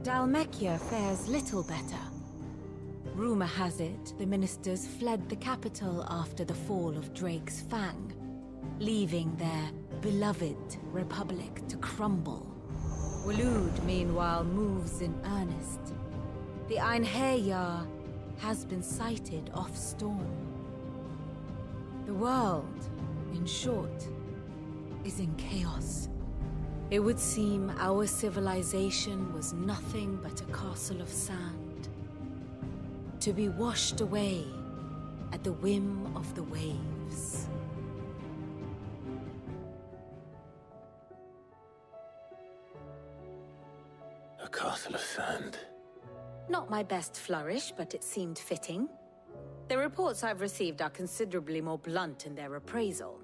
Dhalmekia fares little better. Rumor has it the ministers fled the capital after the fall of Drake's Fang, leaving their beloved republic to crumble. Waloed, meanwhile, moves in earnest. The Einherjar has been sighted off-storm. The world, in short, is in chaos. It would seem our civilization was nothing but a castle of sand, to be washed away at the whim of the waves. A castle of sand. Not my best flourish, but it seemed fitting. The reports I've received are considerably more blunt in their appraisal.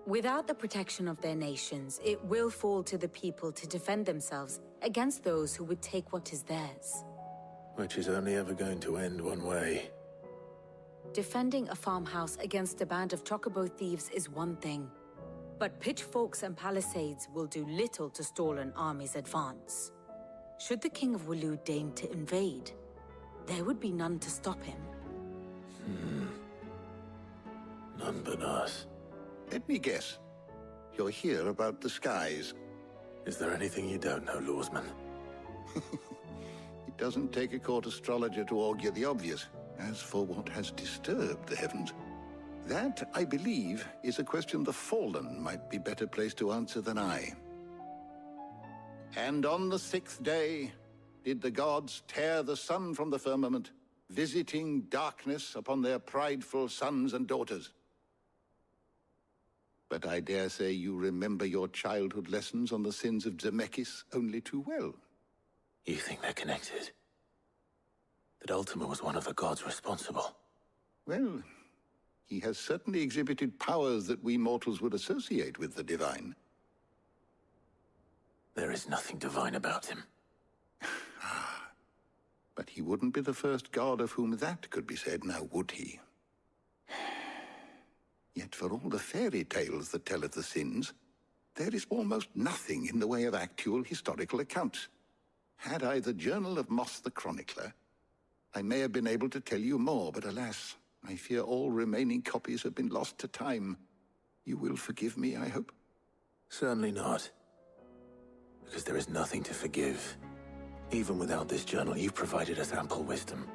Without the protection of their nations, it will fall to the people to defend themselves against those who would take what is theirs. Which is only ever going to end one way. Defending a farmhouse against a band of chocobo thieves is one thing, but pitchforks and palisades will do little to stall an army's advance. Should the King of Waloed deign to invade, there would be none to stop him. None but us. Let me guess. You're here about the skies. Is there anything you don't know, Lawsman? It doesn't take a court astrologer to augur the obvious. As for what has disturbed the heavens, that, I believe, is a question the Fallen might be better placed to answer than I. And on the 6th day did the gods tear the sun from the firmament, visiting darkness upon their prideful sons and daughters. But I dare say you remember your childhood lessons on the sins of Zemeckis only too well. You think they're connected? That Ultima was one of the gods responsible? Well, he has certainly exhibited powers that we mortals would associate with the divine. There is nothing divine about him. But he wouldn't be the first god of whom that could be said, now would he? Yet for all the fairy tales that tell of the sins, there is almost nothing in the way of actual historical accounts. Had I the Journal of Moss the Chronicler, I may have been able to tell you more, but alas, I fear all remaining copies have been lost to time. You will forgive me, I hope? Certainly not. Because there is nothing to forgive. Even without this journal, you've provided us ample wisdom.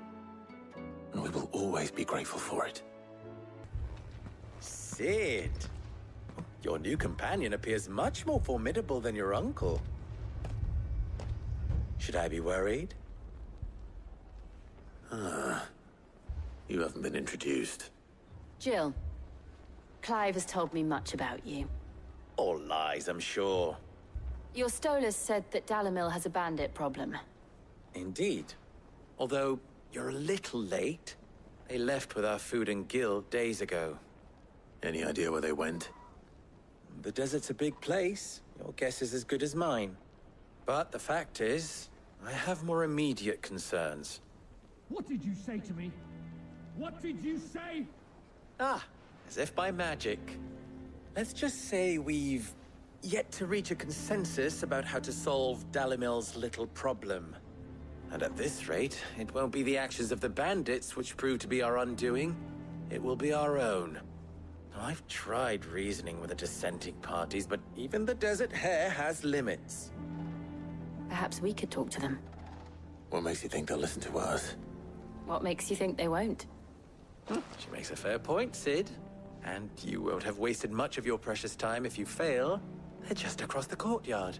And we will always be grateful for it. Cid! Your new companion appears much more formidable than your uncle. Should I be worried? You haven't been introduced. Jill, Clive has told me much about you. All lies, I'm sure. Your Stolas said that Dalamil has a bandit problem. Indeed. Although, you're a little late. They left with our food and guild days ago. Any idea where they went? The desert's a big place. Your guess is as good as mine. But the fact is, I have more immediate concerns. What did you say to me? What did you say? As if by magic. Let's just say we've yet to reach a consensus about how to solve Dalimil's little problem. And at this rate, it won't be the actions of the bandits which prove to be our undoing. It will be our own. Now, I've tried reasoning with the dissenting parties, but even the Desert Hare has limits. Perhaps we could talk to them. What makes you think they'll listen to us? What makes you think they won't? She makes a fair point, Cid. And you won't have wasted much of your precious time if you fail. They're just across the courtyard.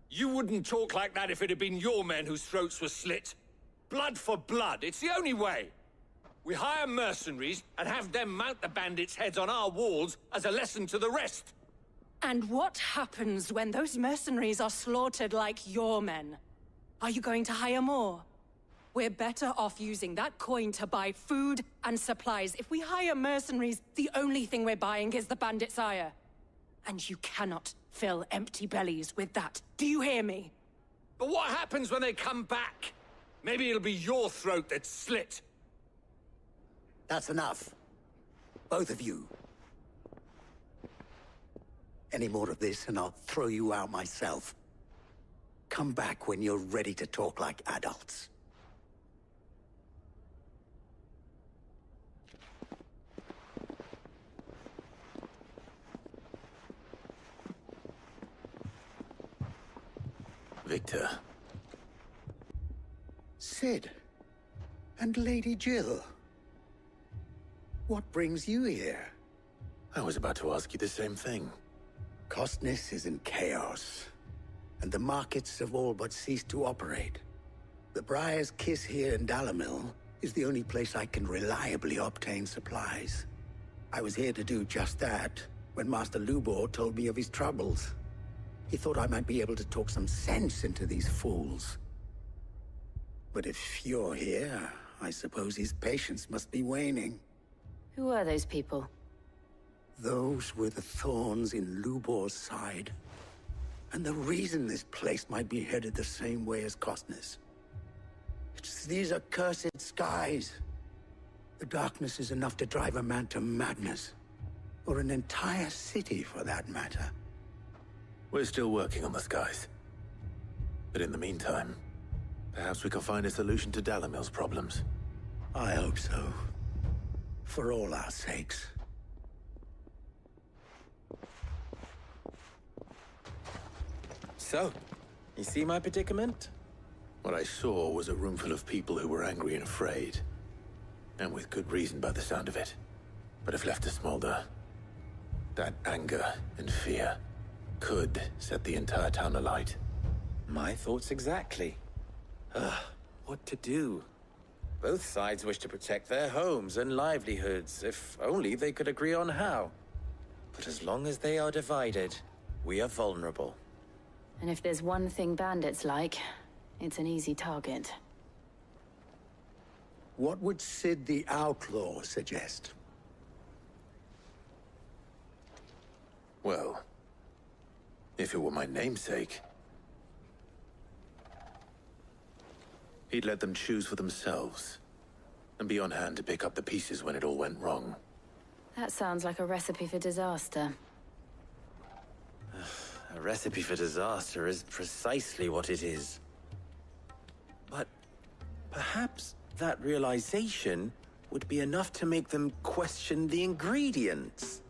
You wouldn't talk like that if it had been your men whose throats were slit. Blood for blood, it's the only way. We hire mercenaries and have them mount the bandits' heads on our walls as a lesson to the rest. And what happens when those mercenaries are slaughtered like your men? Are you going to hire more? We're better off using that coin to buy food and supplies. If we hire mercenaries, the only thing we're buying is the bandits' ire. And you cannot fill empty bellies with that. Do you hear me? But what happens when they come back? Maybe it'll be your throat that's slit. That's enough. Both of you. Any more of this and I'll throw you out myself. Come back when you're ready to talk like adults. Victor. Cid. And Lady Jill. What brings you here? I was about to ask you the same thing. Costness is in chaos. and the markets have all but ceased to operate. The Briar's Kiss here in Dalimil is the only place I can reliably obtain supplies. I was here to do just that when Master Lubor told me of his troubles. He thought I might be able to talk some sense into these fools. But if you're here, I suppose his patience must be waning. Who are those people? Those were the thorns in Lubor's side. And the reason this place might be headed the same way as Costner's. It's these accursed skies. The darkness is enough to drive a man to madness. Or an entire city, for that matter. We're still working on the skies. But in the meantime, perhaps we can find a solution to Dalimil's problems. I hope so. For all our sakes. So, you see my predicament? What I saw was a room full of people who were angry and afraid. And with good reason by the sound of it. But if left to smolder, that anger and fear could set the entire town alight. My thoughts exactly. What to do? Both sides wish to protect their homes and livelihoods, if only they could agree on how. But as long as they are divided, we are vulnerable. And if there's one thing bandits like, it's an easy target. What would Sid the Outlaw suggest? Well, if it were my namesake, he'd let them choose for themselves, and be on hand to pick up the pieces when it all went wrong. That sounds like a recipe for disaster. A recipe for disaster is precisely what it is. But perhaps that realization would be enough to make them question the ingredients.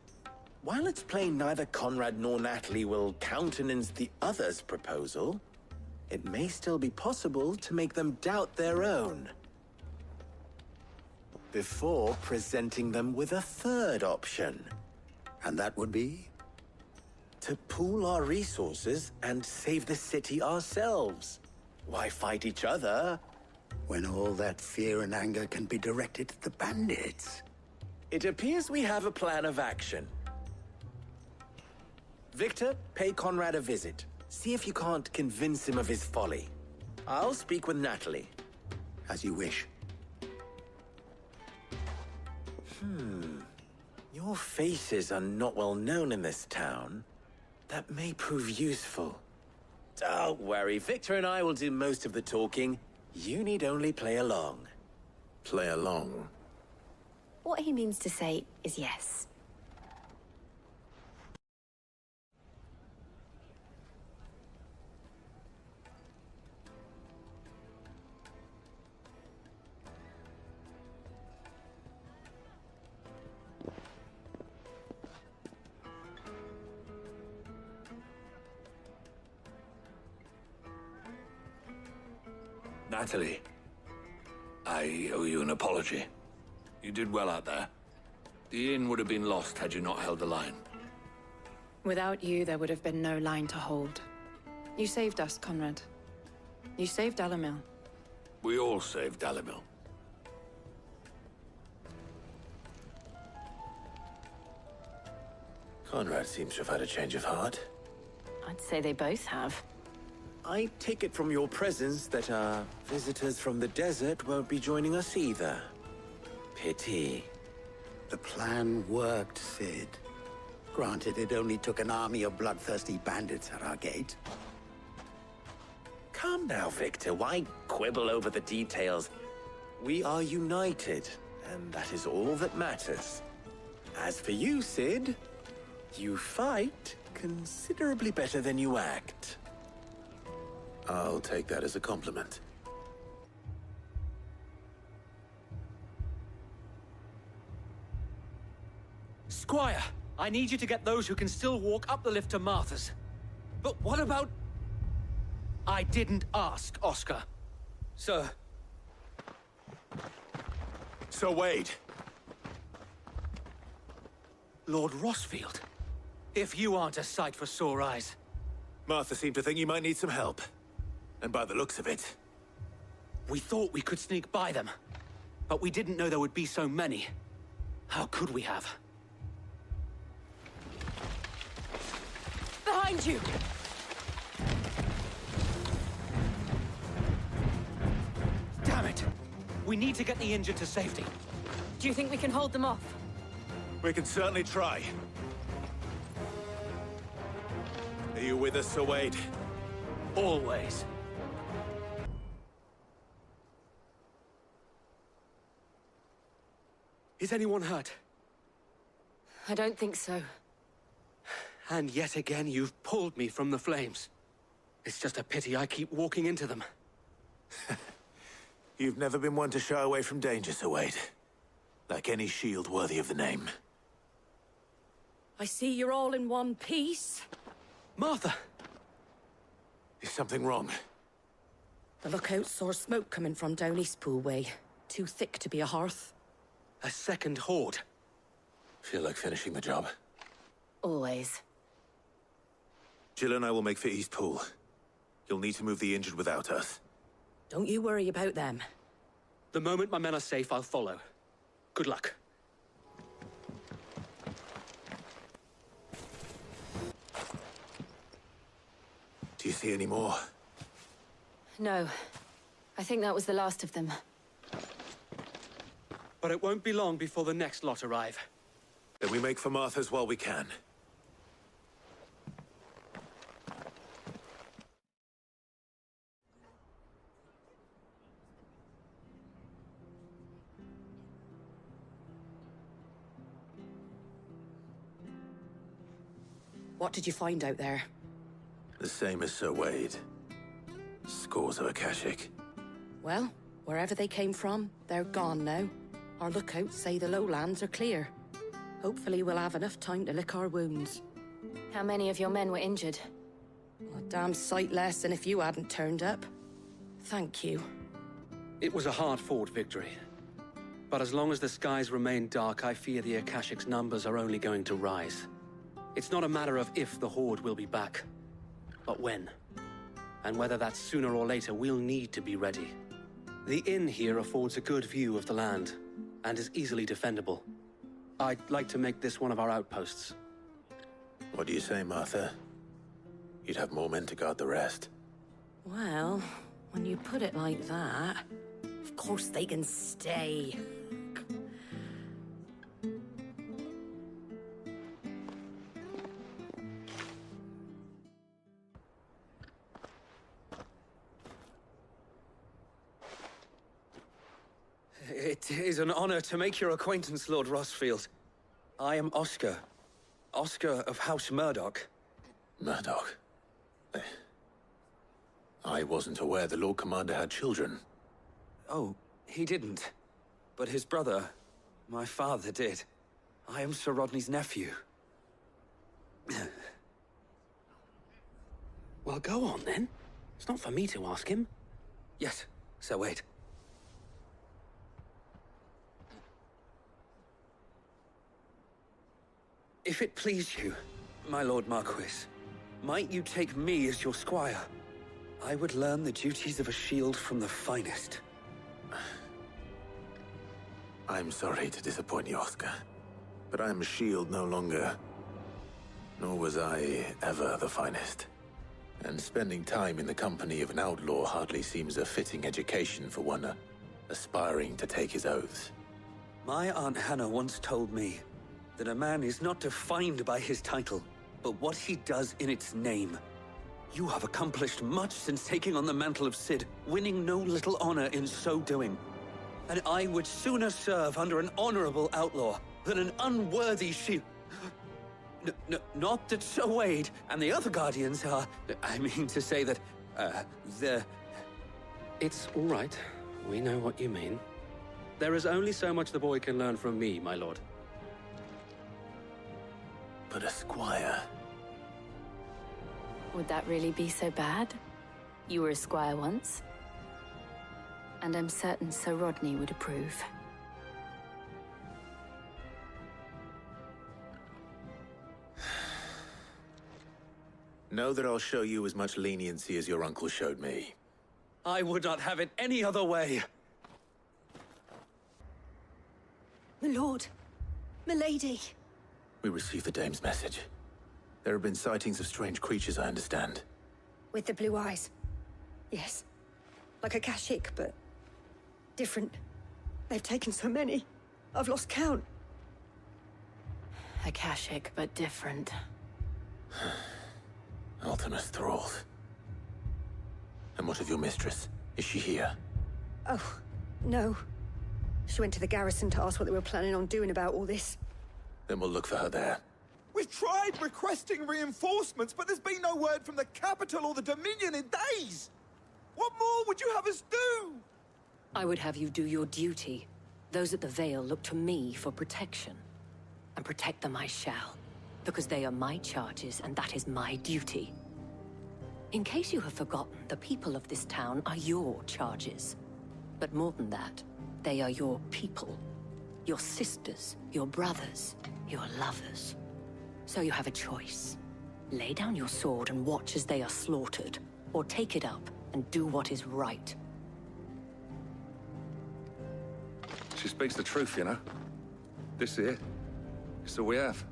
While it's plain neither Conrad nor Natalie will countenance the other's proposal, it may still be possible to make them doubt their own. Before presenting them with a third option. And that would be? To pool our resources and save the city ourselves. Why fight each other? When all that fear and anger can be directed at the bandits. It appears we have a plan of action. Victor, pay Conrad a visit. See if you can't convince him of his folly. I'll speak with Natalie. As you wish. Your faces are not well known in this town. That may prove useful. Don't worry, Victor and I will do most of the talking. You need only play along. Play along? What he means to say is yes. Natalie, I owe you an apology. You did well out there. The inn would have been lost had you not held the line. Without you, there would have been no line to hold. You saved us, Conrad. You saved Dalimil. We all saved Dalimil. Conrad seems to have had a change of heart. I'd say they both have. I take it from your presence that our visitors from the desert won't be joining us either. Pity. The plan worked, Sid. Granted, it only took an army of bloodthirsty bandits at our gate. Come now, Victor. Why quibble over the details? We are united, and that is all that matters. As for you, Sid, you fight considerably better than you act. I'll take that as a compliment. Squire, I need you to get those who can still walk up the lift to Martha's. But what about... I didn't ask, Oscar. Sir. Sir Wade. Lord Rossfield. If you aren't a sight for sore eyes. Martha seemed to think you might need some help. And by the looks of it... We thought we could sneak by them, but we didn't know there would be so many. How could we have? Behind you! Damn it! We need to get the injured to safety. Do you think we can hold them off? We can certainly try. Are you with us, Sir Wade? Always. Is anyone hurt? I don't think so. And yet again, you've pulled me from the flames. It's just a pity I keep walking into them. You've never been one to shy away from danger, Sir Wade. Like any shield worthy of the name. I see you're all in one piece. Martha! Is something wrong? The lookout saw smoke coming from down Eastpool way. Too thick to be a hearth. A second horde. Feel like finishing the job. Always. Jill and I will make for Eastpool. You'll need to move the injured without us. Don't you worry about them. The moment my men are safe, I'll follow. Good luck. Do you see any more? No. I think that was the last of them. But it won't be long before the next lot arrive. Then we make for Martha's while we can. What did you find out there? The same as Sir Wade. Scores of Akashic. Well, wherever they came from, they're gone now. Our lookouts say the lowlands are clear. Hopefully we'll have enough time to lick our wounds. How many of your men were injured? A damn sight less than if you hadn't turned up. Thank you. It was a hard-fought victory. But as long as the skies remain dark, I fear the Akashic's numbers are only going to rise. It's not a matter of if the Horde will be back, but when. And whether that's sooner or later, we'll need to be ready. The inn here affords a good view of the land, and is easily defendable. I'd like to make this one of our outposts. What do you say, Martha? You'd have more men to guard the rest. Well, when you put it like that, of course they can stay. It is an honor to make your acquaintance, Lord Rossfield. I am Oscar. Oscar of House Murdoch. Murdoch? I wasn't aware the Lord Commander had children. Oh, he didn't. But his brother, my father, did. I am Sir Rodney's nephew. Well, go on, then. It's not for me to ask him. Yes, Sir Wade. If it please you, my Lord Marquis, might you take me as your squire? I would learn the duties of a shield from the finest. I'm sorry to disappoint you, Oscar, but I'm a shield no longer. Nor was I ever the finest. And spending time in the company of an outlaw hardly seems a fitting education for one aspiring to take his oaths. My Aunt Hannah once told me that a man is not defined by his title, but what he does in its name. You have accomplished much since taking on the mantle of Cid, winning no little honor in so doing. And I would sooner serve under an honorable outlaw than an unworthy shield. Not that Sir Wade and the other Guardians are... I mean to say that, It's all right. We know what you mean. There is only so much the boy can learn from me, my lord. But a squire... Would that really be so bad? You were a squire once. And I'm certain Sir Rodney would approve. Know that I'll show you as much leniency as your uncle showed me. I would not have it any other way. My lord. Milady. We received the dame's message. There have been sightings of strange creatures, I understand. With the blue eyes. Yes. Like a Kashik, but different. They've taken so many. I've lost count. Akashic, but different. Ultimus thralls. And what of your mistress? Is she here? Oh, no. She went to the garrison to ask what they were planning on doing about all this. Then we'll look for her there. We've tried requesting reinforcements, but there's been no word from the capital or the Dominion in days! What more would you have us do? I would have you do your duty. Those at the Vale look to me for protection. And protect them I shall. Because they are my charges, and that is my duty. In case you have forgotten, the people of this town are your charges. But more than that, they are your people. Your sisters, your brothers, your lovers. So you have a choice. Lay down your sword and watch as they are slaughtered, or take it up and do what is right. She speaks the truth, you know. This here, it's all we have.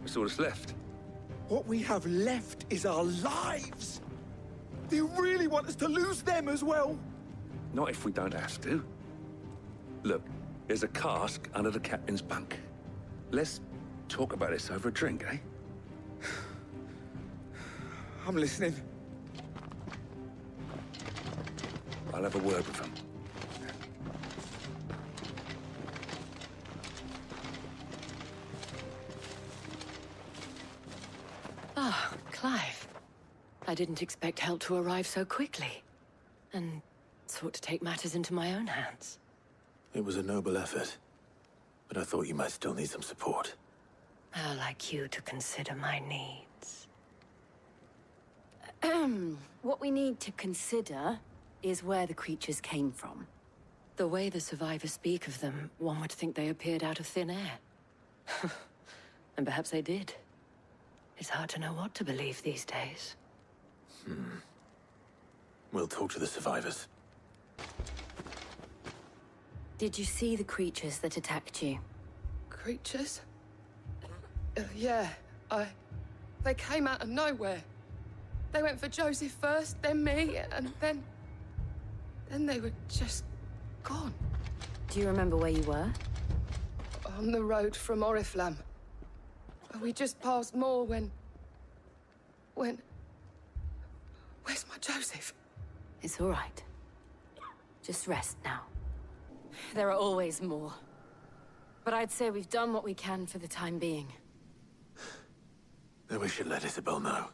It's all that's left. What we have left is our lives! Do you really want us to lose them as well? Not if we don't have to. Look, there's a cask under the captain's bunk. Let's talk about this over a drink, eh? I'm listening. I'll have a word with him. Ah, Clive. I didn't expect help to arrive so quickly. And sought to take matters into my own hands. It was a noble effort. But I thought you might still need some support. How like you to consider my needs. What we need to consider is where the creatures came from. The way the survivors speak of them, one would think they appeared out of thin air. And perhaps they did. It's hard to know what to believe these days. We'll talk to the survivors. Did you see the creatures that attacked you? Creatures? Yeah, they came out of nowhere. They went for Joseph first, then me, and then they were just gone. Do you remember where you were? On the road from Oriflamme. We just passed Moor when... Where's my Joseph? It's all right. Just rest now. There are always more. But I'd say we've done what we can for the time being. Then we should let Isabel know.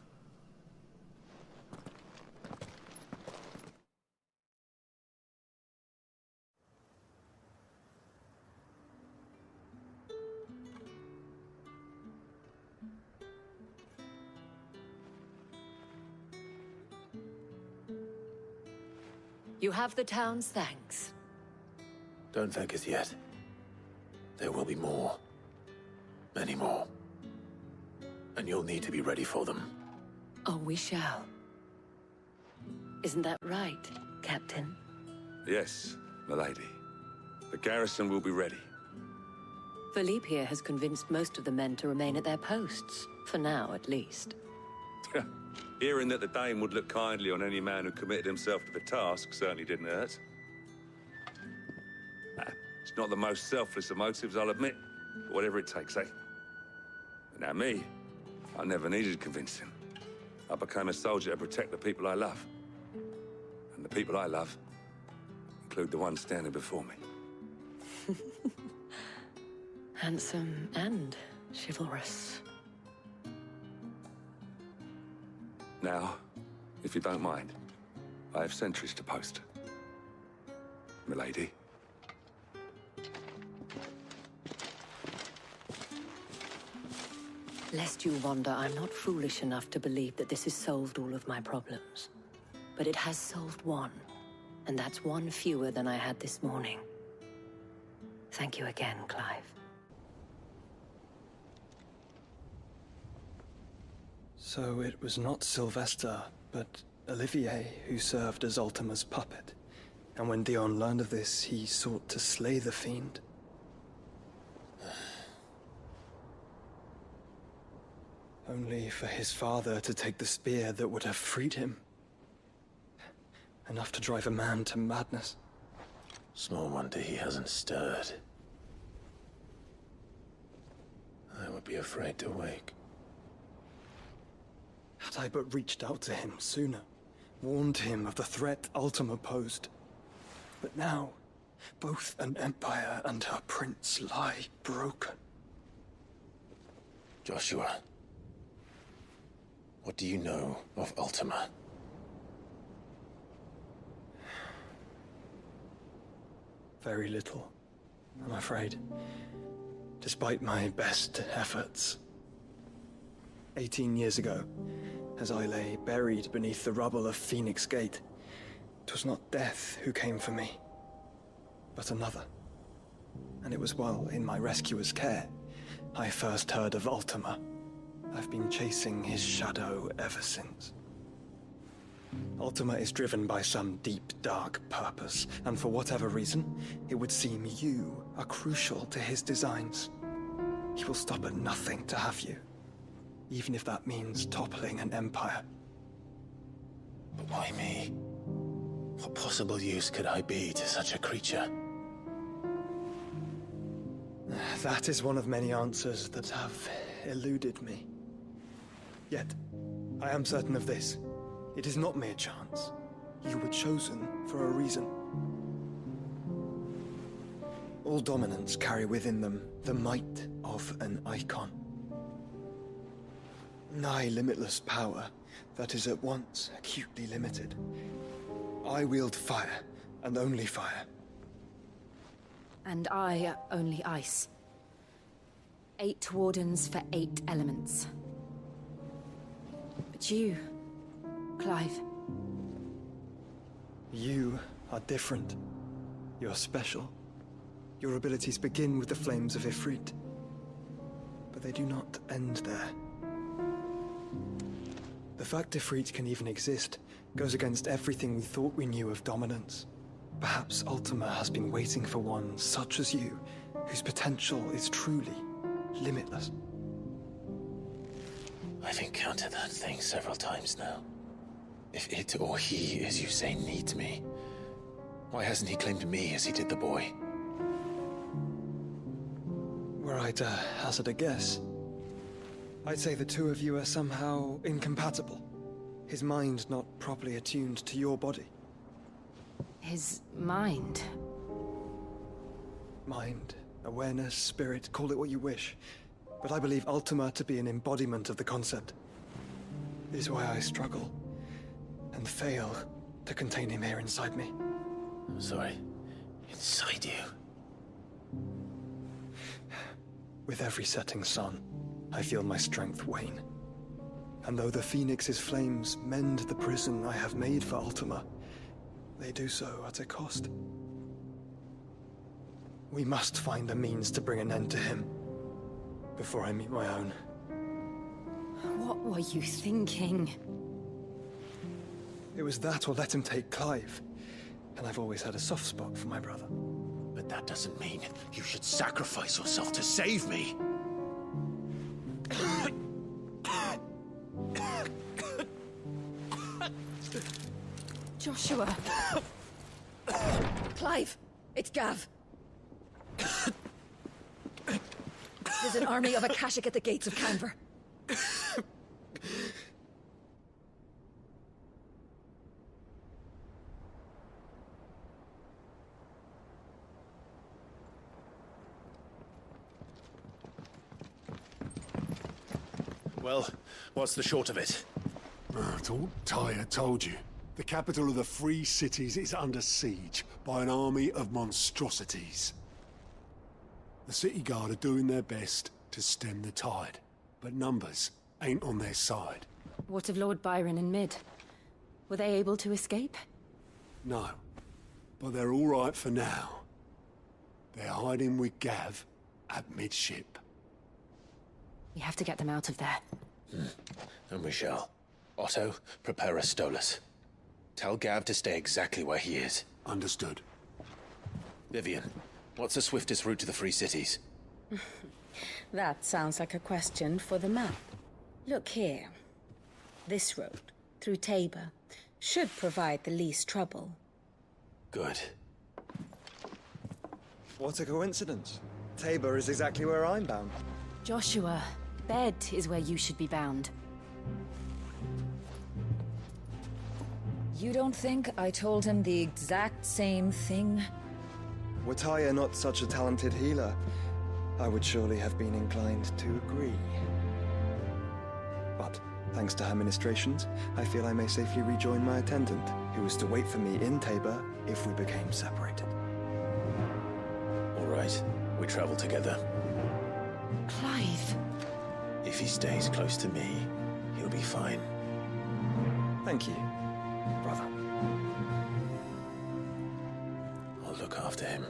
You have the town's thanks. Don't thank us yet. There will be more. Many more. And you'll need to be ready for them. Oh, we shall. Isn't that right, Captain? Yes, milady. The garrison will be ready. Philippe here has convinced most of the men to remain at their posts. For now, at least. Hearing that the Dane would look kindly on any man who committed himself to the task certainly didn't hurt. It's not the most selfless of motives, I'll admit. But whatever it takes, eh? But now me, I never needed convincing. I became a soldier to protect the people I love. And the people I love include the ones standing before me. Handsome and chivalrous. Now, if you don't mind, I have sentries to post. Milady. Lest you wonder, I'm not foolish enough to believe that this has solved all of my problems. But it has solved one, and that's one fewer than I had this morning. Thank you again, Clive. So it was not Sylvester, but Olivier who served as Ultima's puppet. And when Dion learned of this, he sought to slay the fiend. Only for his father to take the spear that would have freed him. Enough to drive a man to madness. Small wonder he hasn't stirred. I would be afraid to wake. Had I but reached out to him sooner, warned him of the threat Ultima posed. But now, both an empire and her prince lie broken. Joshua, what do you know of Ultima? Very little, I'm afraid. Despite my best efforts. 18 years ago, as I lay buried beneath the rubble of Phoenix Gate, 'twas not death who came for me, but another. And it was while in my rescuer's care I first heard of Ultima. I've been chasing his shadow ever since. Ultima is driven by some deep, dark purpose, and for whatever reason, it would seem you are crucial to his designs. He will stop at nothing to have you, even if that means toppling an empire. But why me? What possible use could I be to such a creature? That is one of many answers that have eluded me. Yet, I am certain of this. It is not mere chance. You were chosen for a reason. All dominants carry within them the might of an icon. Nigh limitless power that is at once acutely limited. I wield fire, and only fire. And I only ice. 8 wardens for 8 elements. But you, Clive. You are different. You're special. Your abilities begin with the flames of Ifrit. But they do not end there. The fact Ifrit can even exist goes against everything we thought we knew of dominance. Perhaps Ultima has been waiting for one such as you, whose potential is truly limitless. I've encountered that thing several times now. If it or he, as you say, needs me, why hasn't he claimed me as he did the boy? Were I to hazard a guess, I'd say the two of you are somehow incompatible. His mind not properly attuned to your body. His mind? Mind, awareness, spirit, call it what you wish. But I believe Ultima to be an embodiment of the concept. This is why I struggle and fail to contain him here inside me. I'm sorry. Inside you? With every setting sun, I feel my strength wane. And though the Phoenix's flames mend the prison I have made for Ultima, they do so at a cost. We must find a means to bring an end to him before I meet my own. What were you thinking? It was that or let him take Clive. And I've always had a soft spot for my brother. But that doesn't mean you should sacrifice yourself to save me. Joshua. Clive, it's Gav. There's an army of Akashic at the gates of Canver. Well, what's the short of it? I thought Tyre told you. The capital of the Free Cities is under siege by an army of monstrosities. The city guard are doing their best to stem the tide, but numbers ain't on their side. What of Lord Byron and Mid? Were they able to escape? No, but they're all right for now. They're hiding with Gav at midship. We have to get them out of there. And we shall. Otto, prepare a Stolas. Tell Gav to stay exactly where he is. Understood. Vivian, what's the swiftest route to the Free Cities? That sounds like a question for the map. Look here. This road, through Tabor, should provide the least trouble. Good. What a coincidence. Tabor is exactly where I'm bound. Joshua, bed is where you should be bound. You don't think I told him the exact same thing? Were Tyre not such a talented healer, I would surely have been inclined to agree. But, thanks to her ministrations, I feel I may safely rejoin my attendant, who was to wait for me in Tabor if we became separated. All right, we travel together. Clive. If he stays close to me, he'll be fine. Thank you, brother. I'll look after him.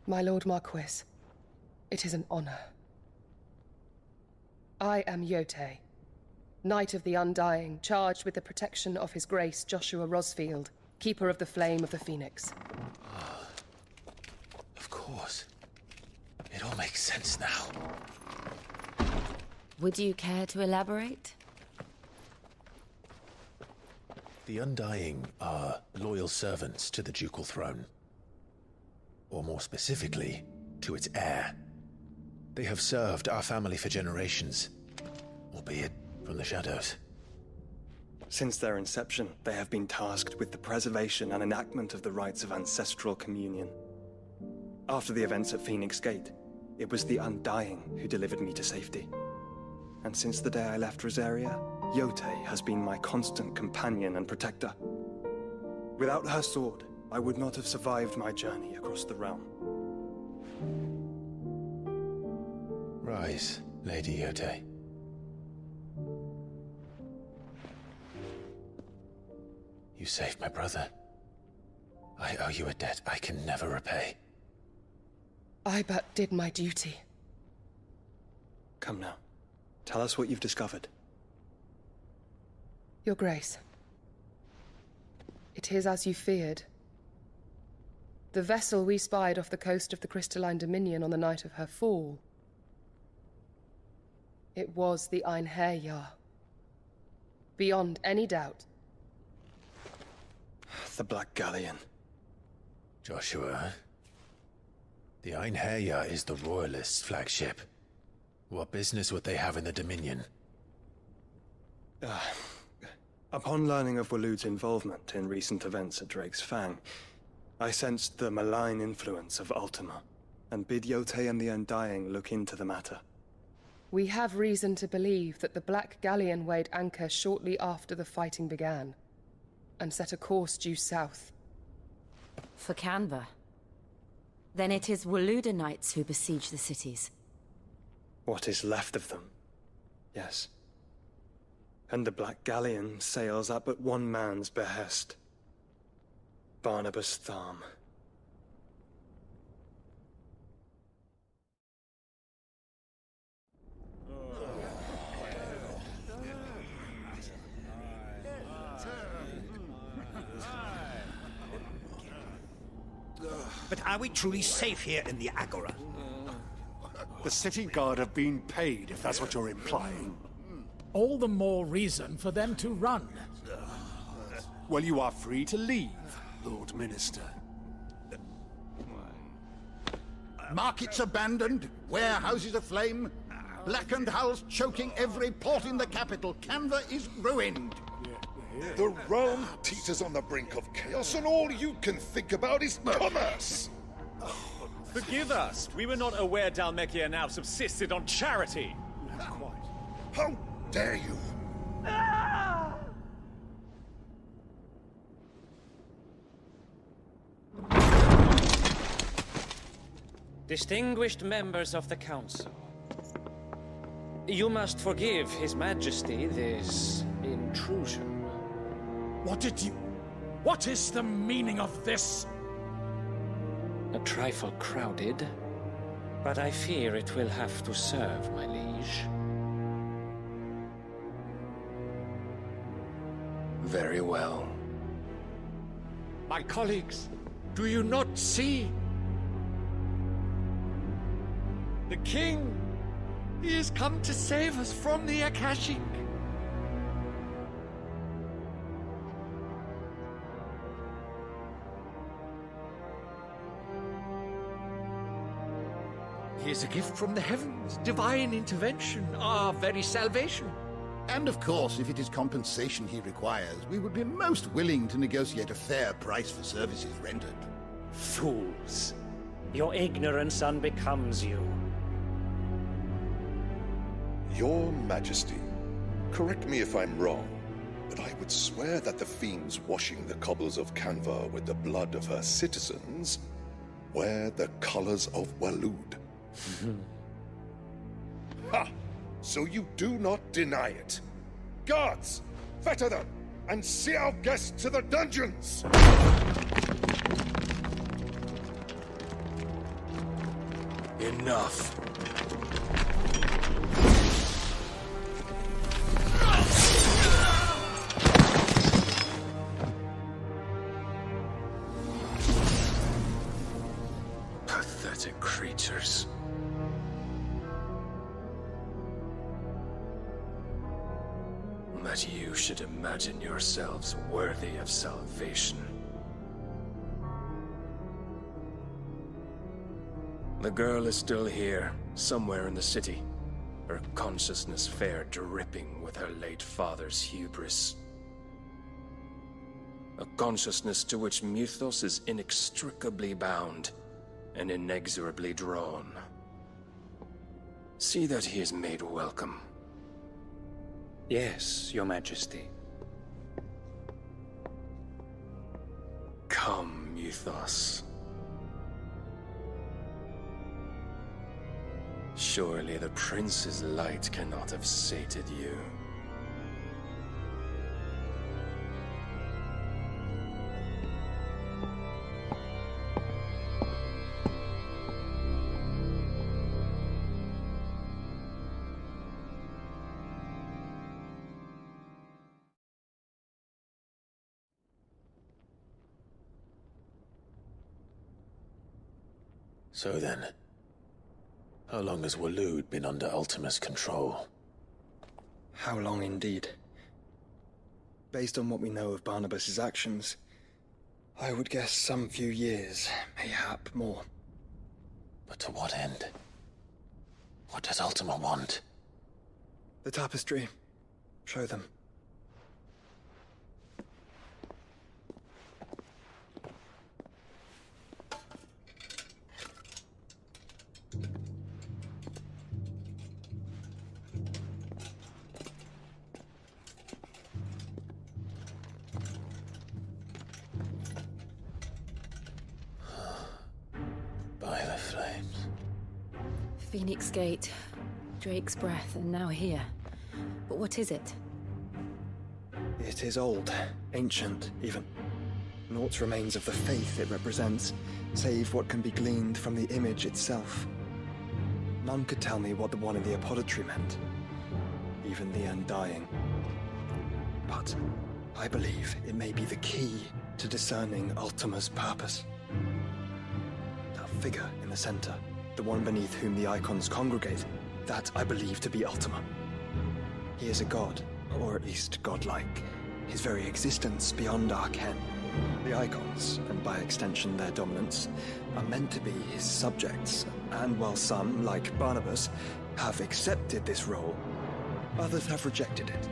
My Lord Marquis, it is an honor. I am Yote, Knight of the Undying, charged with the protection of His Grace Joshua Rosfield, Keeper of the Flame of the Phoenix. Of course. It all makes sense now. Would you care to elaborate? The Undying are loyal servants to the ducal throne. Or more specifically, to its heir. They have served our family for generations, albeit from the shadows. Since their inception, they have been tasked with the preservation and enactment of the rites of ancestral communion. After the events at Phoenix Gate, it was the Undying who delivered me to safety. And since the day I left Rosaria, Yote has been my constant companion and protector. Without her sword, I would not have survived my journey across the realm. Rise, Lady Yote. You saved my brother. I owe you a debt I can never repay. I but did my duty. Come now. Tell us what you've discovered. Your Grace. It is as you feared. The vessel we spied off the coast of the Crystalline Dominion on the night of her fall. It was the Einherjar. Beyond any doubt. The Black Galleon. Joshua. The Einherjar is the Royalists' flagship. What business would they have in the Dominion? Upon learning of Waloed's involvement in recent events at Drake's Fang, I sensed the malign influence of Ultima, and bid Yote and the Undying look into the matter. We have reason to believe that the Black Galleon weighed anchor shortly after the fighting began, and set a course due south. For Canva. Then it is Waloed knights who besiege the cities. What is left of them, yes. And the Black Galleon sails at but one man's behest. Barnabas Tharm. But are we truly safe here in the Agora? The city guard have been paid, if that's what you're implying. All the more reason for them to run. Well, you are free to leave, Lord Minister. Markets abandoned, warehouses aflame, blackened hulls choking every port in the capital. Canva is ruined. The realm teeters on the brink of chaos, and all you can think about is commerce! Forgive us. We were not aware Dhalmekia now subsisted on charity. Not quite. How dare you! Distinguished members of the Council, you must forgive His Majesty this intrusion. What is the meaning of this? A trifle crowded, but I fear it will have to serve, my liege. Very well. My colleagues, do you not see? The king! He has come to save us from the Akashic! He is a gift from the heavens, divine intervention, our very salvation. And of course, if it is compensation he requires, we would be most willing to negotiate a fair price for services rendered. Fools! Your ignorance unbecomes you. Your Majesty, correct me if I'm wrong, but I would swear that the fiends washing the cobbles of Canva with the blood of her citizens wear the colors of Waloed. Ha! So you do not deny it. Guards, fetter them, and see our guests to the dungeons! Enough. Pathetic creatures. That you should imagine yourselves worthy of salvation. The girl is still here, somewhere in the city. Her consciousness fair dripping with her late father's hubris. A consciousness to which Mythos is inextricably bound and inexorably drawn. See that he is made welcome. Yes, Your Majesty. Come, Mythos. Surely the Prince's light cannot have sated you. So then, how long has Waloed been under Ultima's control? How long indeed? Based on what we know of Barnabas's actions, I would guess some few years, mayhap more. But to what end? What does Ultima want? The tapestry. Show them. By the flames. Phoenix Gate, Drake's Breath, and now here. But what is it? It is old, ancient, even. Naught remains of the faith it represents, save what can be gleaned from the image itself. None could tell me what the one in the apothecary meant, even the Undying. But I believe it may be the key to discerning Ultima's purpose. figure in the center, the one beneath whom the icons congregate, that I believe to be Ultima. He is a god, or at least godlike, his very existence beyond our ken. The icons, and by extension their dominants, are meant to be his subjects, and while some, like Barnabas, have accepted this role, others have rejected it,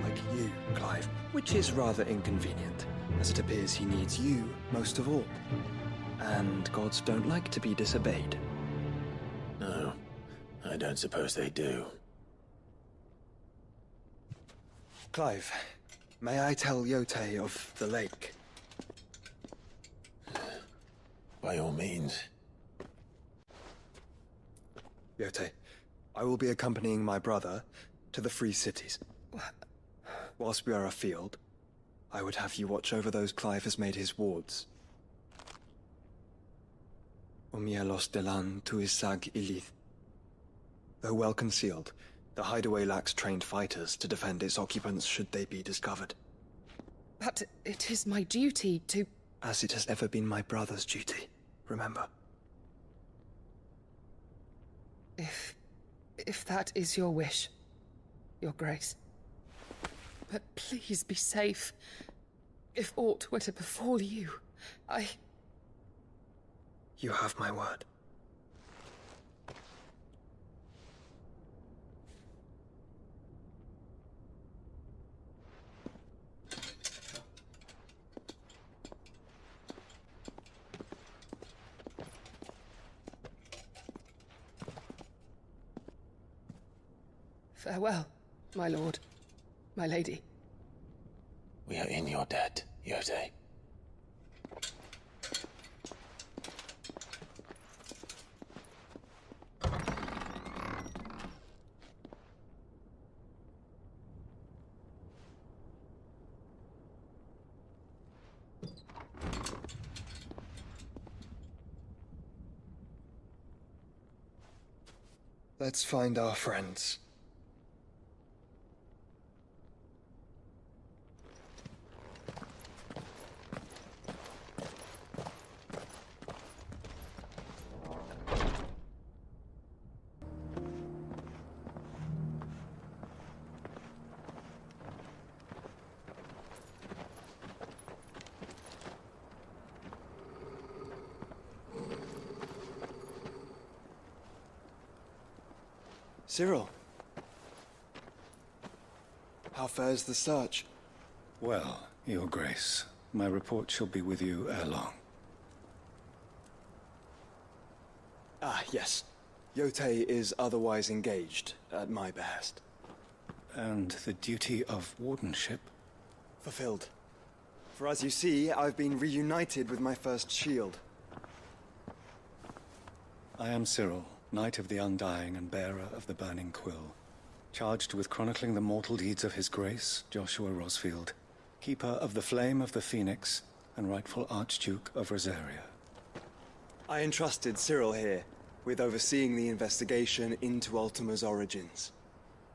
like you, Clive, which is rather inconvenient, as it appears he needs you most of all. And gods don't like to be disobeyed. No, I don't suppose they do. Clive, may I tell Yotei of the lake? By all means. Yotei, I will be accompanying my brother to the Free Cities. Whilst we are afield, I would have you watch over those Clive has made his wards. Omielos delan tuisag ilith. Though well concealed, the hideaway lacks trained fighters to defend its occupants should they be discovered. But it is my duty to... As it has ever been my brother's duty, remember. If that is your wish, Your Grace. But please be safe. If aught were to befall you, You have my word. Farewell, my lord, my lady. We are in your debt, Yotei. Let's find our friends. Cyril. How fares the search? Well, Your Grace, my report shall be with you ere long. Ah, yes. Yotei is otherwise engaged, at my behest. And the duty of wardenship? Fulfilled. For as you see, I've been reunited with my first shield. I am Cyril, Knight of the Undying and bearer of the Burning Quill, charged with chronicling the mortal deeds of His Grace, Joshua Rosfield, keeper of the Flame of the Phoenix and rightful Archduke of Rosaria. I entrusted Cyril here with overseeing the investigation into Ultima's origins.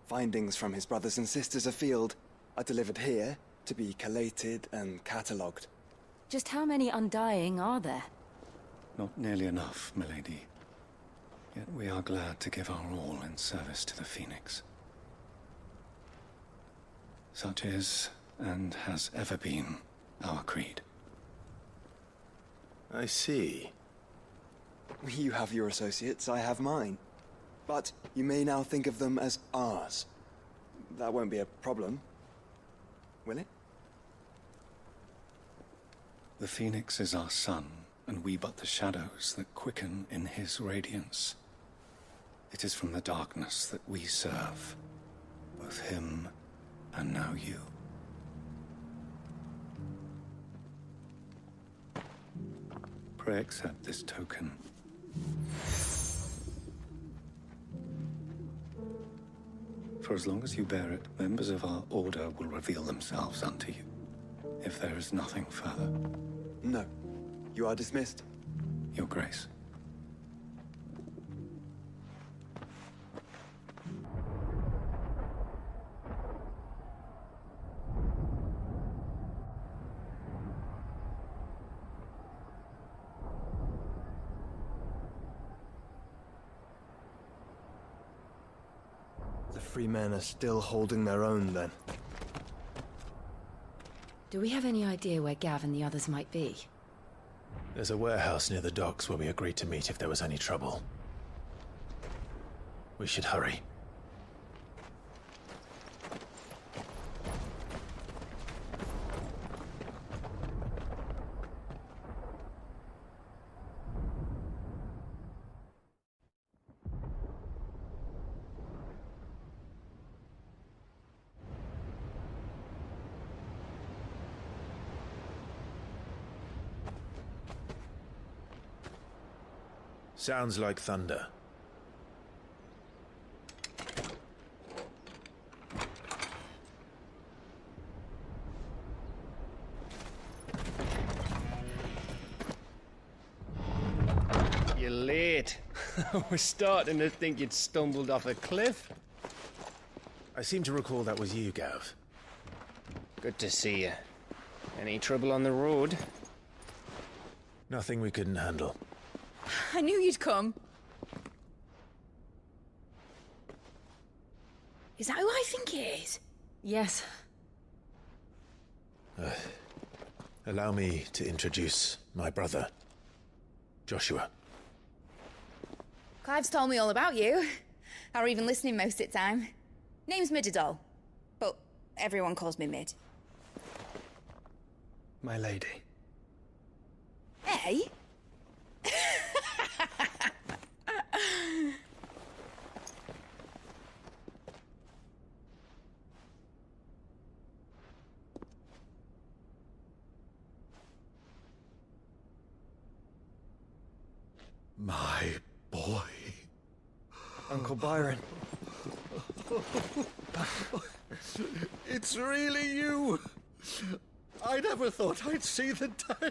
Findings from his brothers and sisters afield are delivered here to be collated and catalogued. Just how many Undying are there? Not nearly enough, milady. Yet we are glad to give our all in service to the Phoenix. Such is, and has ever been, our creed. I see. You have your associates, I have mine. But you may now think of them as ours. That won't be a problem, will it? The Phoenix is our sun, and we but the shadows that quicken in his radiance. It is from the darkness that we serve, both him and now you. Pray accept this token. For as long as you bear it, members of our order will reveal themselves unto you, if there is nothing further. No. You are dismissed. Your Grace. free men are still holding their own, then. Do we have any idea where Gav and the others might be? There's a warehouse near the docks where we agreed to meet if there was any trouble. We should hurry. Sounds like thunder. You're late. We're starting to think you'd stumbled off a cliff. I seem to recall that was you, Gav. Good to see you. Any trouble on the road? Nothing we couldn't handle. I knew you'd come. Is that who I think it is? Yes. Allow me to introduce my brother, Joshua. Clive's told me all about you. Or even listening most of the time. Name's Midadol, but everyone calls me Mid. My lady. Hey? My boy. Uncle Byron. It's really you! I never thought I'd see the day.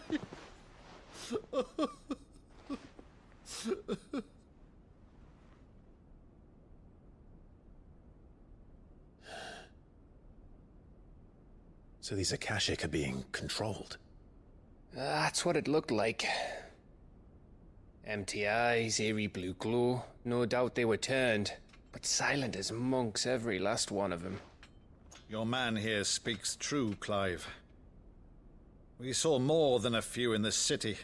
So these Akashic are being controlled? That's what it looked like. Empty eyes, eerie blue glow. No doubt they were turned, but silent as monks, every last one of them. Your man here speaks true, Clive. We saw more than a few in this city.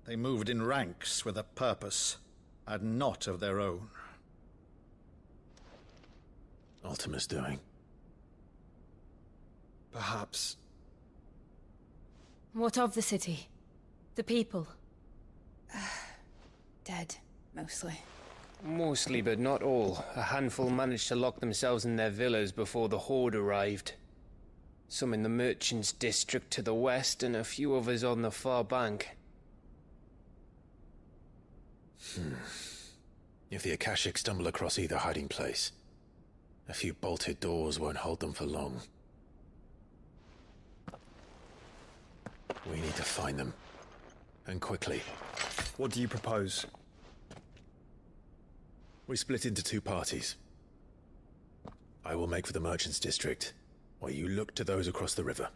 They moved in ranks with a purpose, and not of their own. Ultima's doing. Perhaps. What of the city? The people? Dead, mostly. Mostly, but not all. A handful managed to lock themselves in their villas before the Horde arrived. Some in the Merchants' District to the west, and a few others on the far bank. If the Akashic stumble across either hiding place, a few bolted doors won't hold them for long. We need to find them. And quickly. What do you propose? We split into two parties. I will make for the Merchants' District, while you look to those across the river.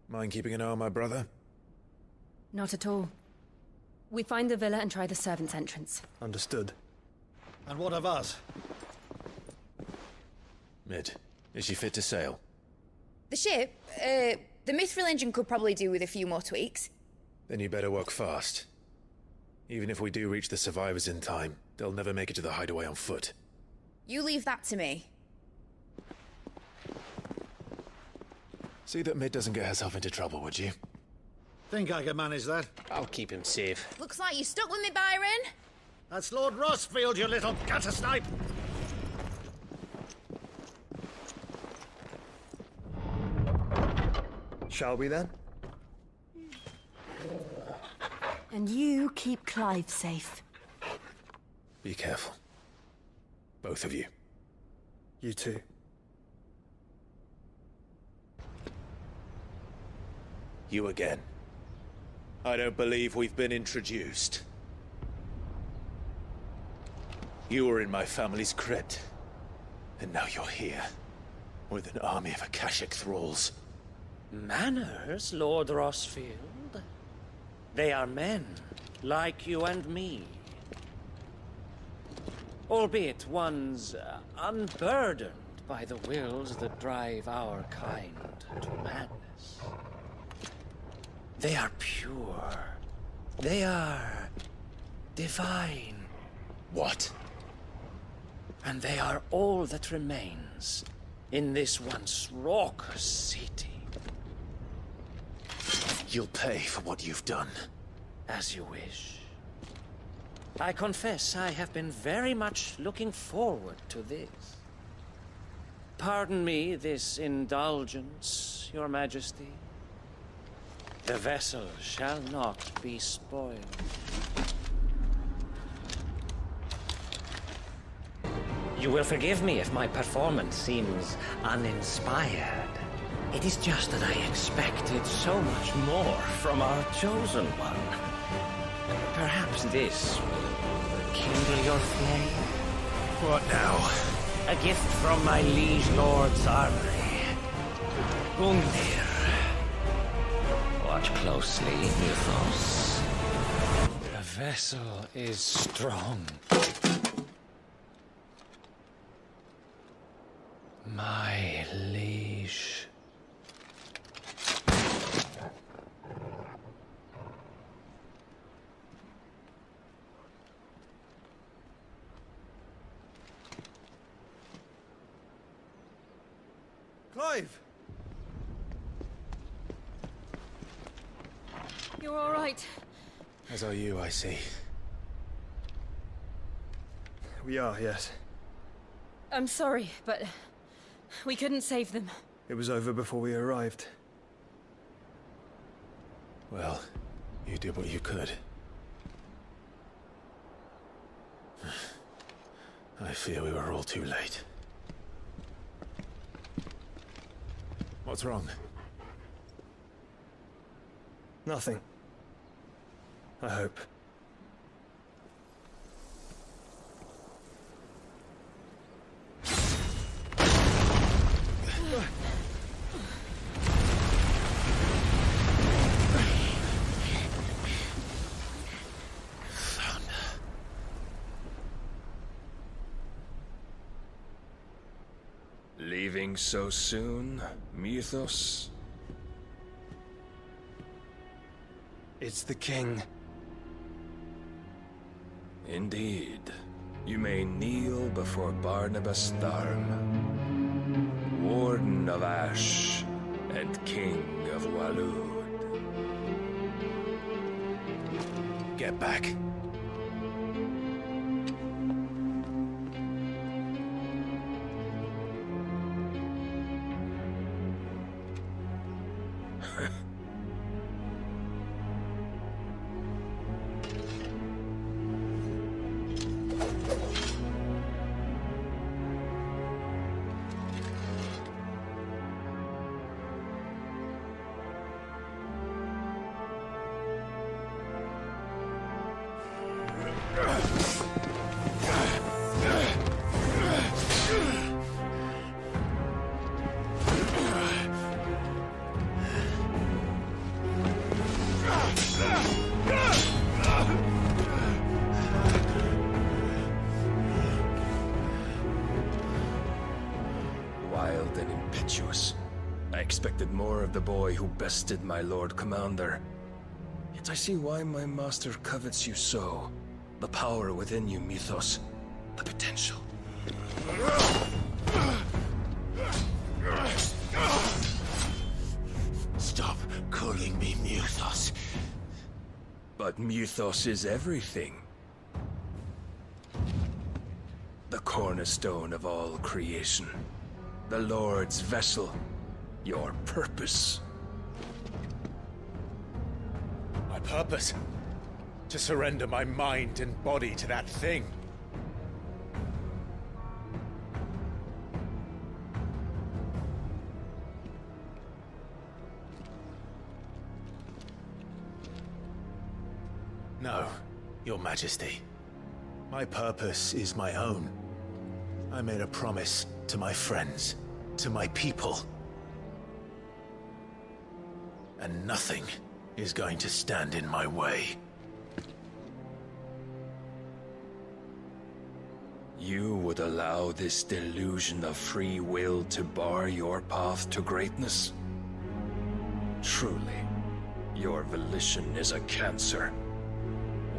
Mind keeping an eye on my brother? Not at all. We find the villa and try the servants' entrance. Understood. And what of us? Mid, is she fit to sail? The ship, the Mithril engine could probably do with a few more tweaks. Then you better work fast. Even if we do reach the survivors in time, they'll never make it to the hideaway on foot. You leave that to me. See that Mid doesn't get herself into trouble, would you? Think I can manage that? I'll keep him safe. Looks like you stuck with me, Byron. That's Lord Rossfield, you little gutter snipe! Shall we then? And you keep Clive safe. Be careful. Both of you. You too. You again. I don't believe we've been introduced. You were in my family's crypt. And now you're here. With an army of Akashic thralls. Manners, Lord Rossfield? They are men, like you and me. albeit ones unburdened by the wills that drive our kind to madness. They are pure. They are divine. What? And they are all that remains in this once raucous city. You'll pay for what you've done. As you wish. I confess I have been very much looking forward to this. Pardon me this indulgence, Your Majesty. The vessel shall not be spoiled. You will forgive me if my performance seems uninspired. It is just that I expected so much more from our chosen one. Perhaps this will kindle your flame? What now? A gift from my liege lord's armory. Gungnir. Watch closely, Mythos. The vessel is strong. My liege. Clive! You're all right. As are you, I see. We are, yes. I'm sorry, but we couldn't save them. It was over before we arrived. Well, you did what you could. I fear we were all too late. What's wrong? Nothing. I hope. Leaving so soon, Mythos? It's the king. Indeed. You may kneel before Barnabas Tharm, Warden of Ash and King of Waloed. Get back. Wild and impetuous. I expected more of the boy who bested my Lord Commander. Yet I see why my master covets you so. The power within you, Mythos. The potential. Stop calling me Mythos. But Mythos is everything. The cornerstone of all creation. The Lord's vessel. Your purpose. My purpose? To surrender my mind and body to that thing. No, Your Majesty. My purpose is my own. I made a promise to my friends, to my people. And nothing is going to stand in my way. You would allow this delusion of free will to bar your path to greatness? Truly, your volition is a cancer.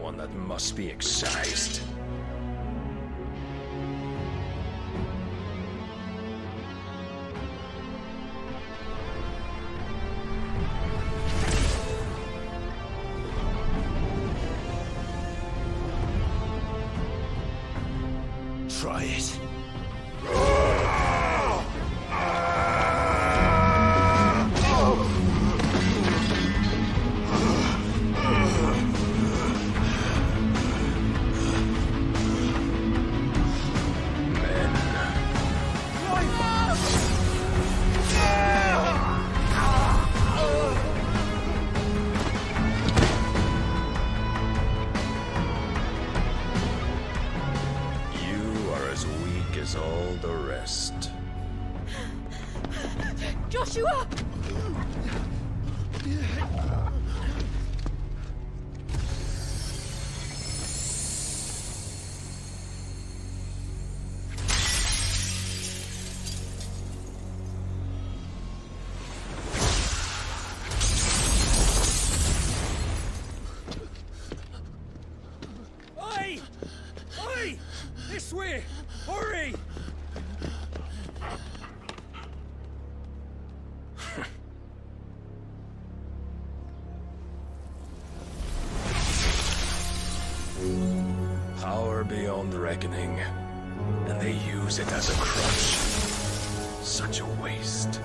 One that must be excised. Try it. All the rest. Joshua! Oi! Oi! This way! Hurry! Power beyond reckoning, and they use it as a crutch. Such a waste.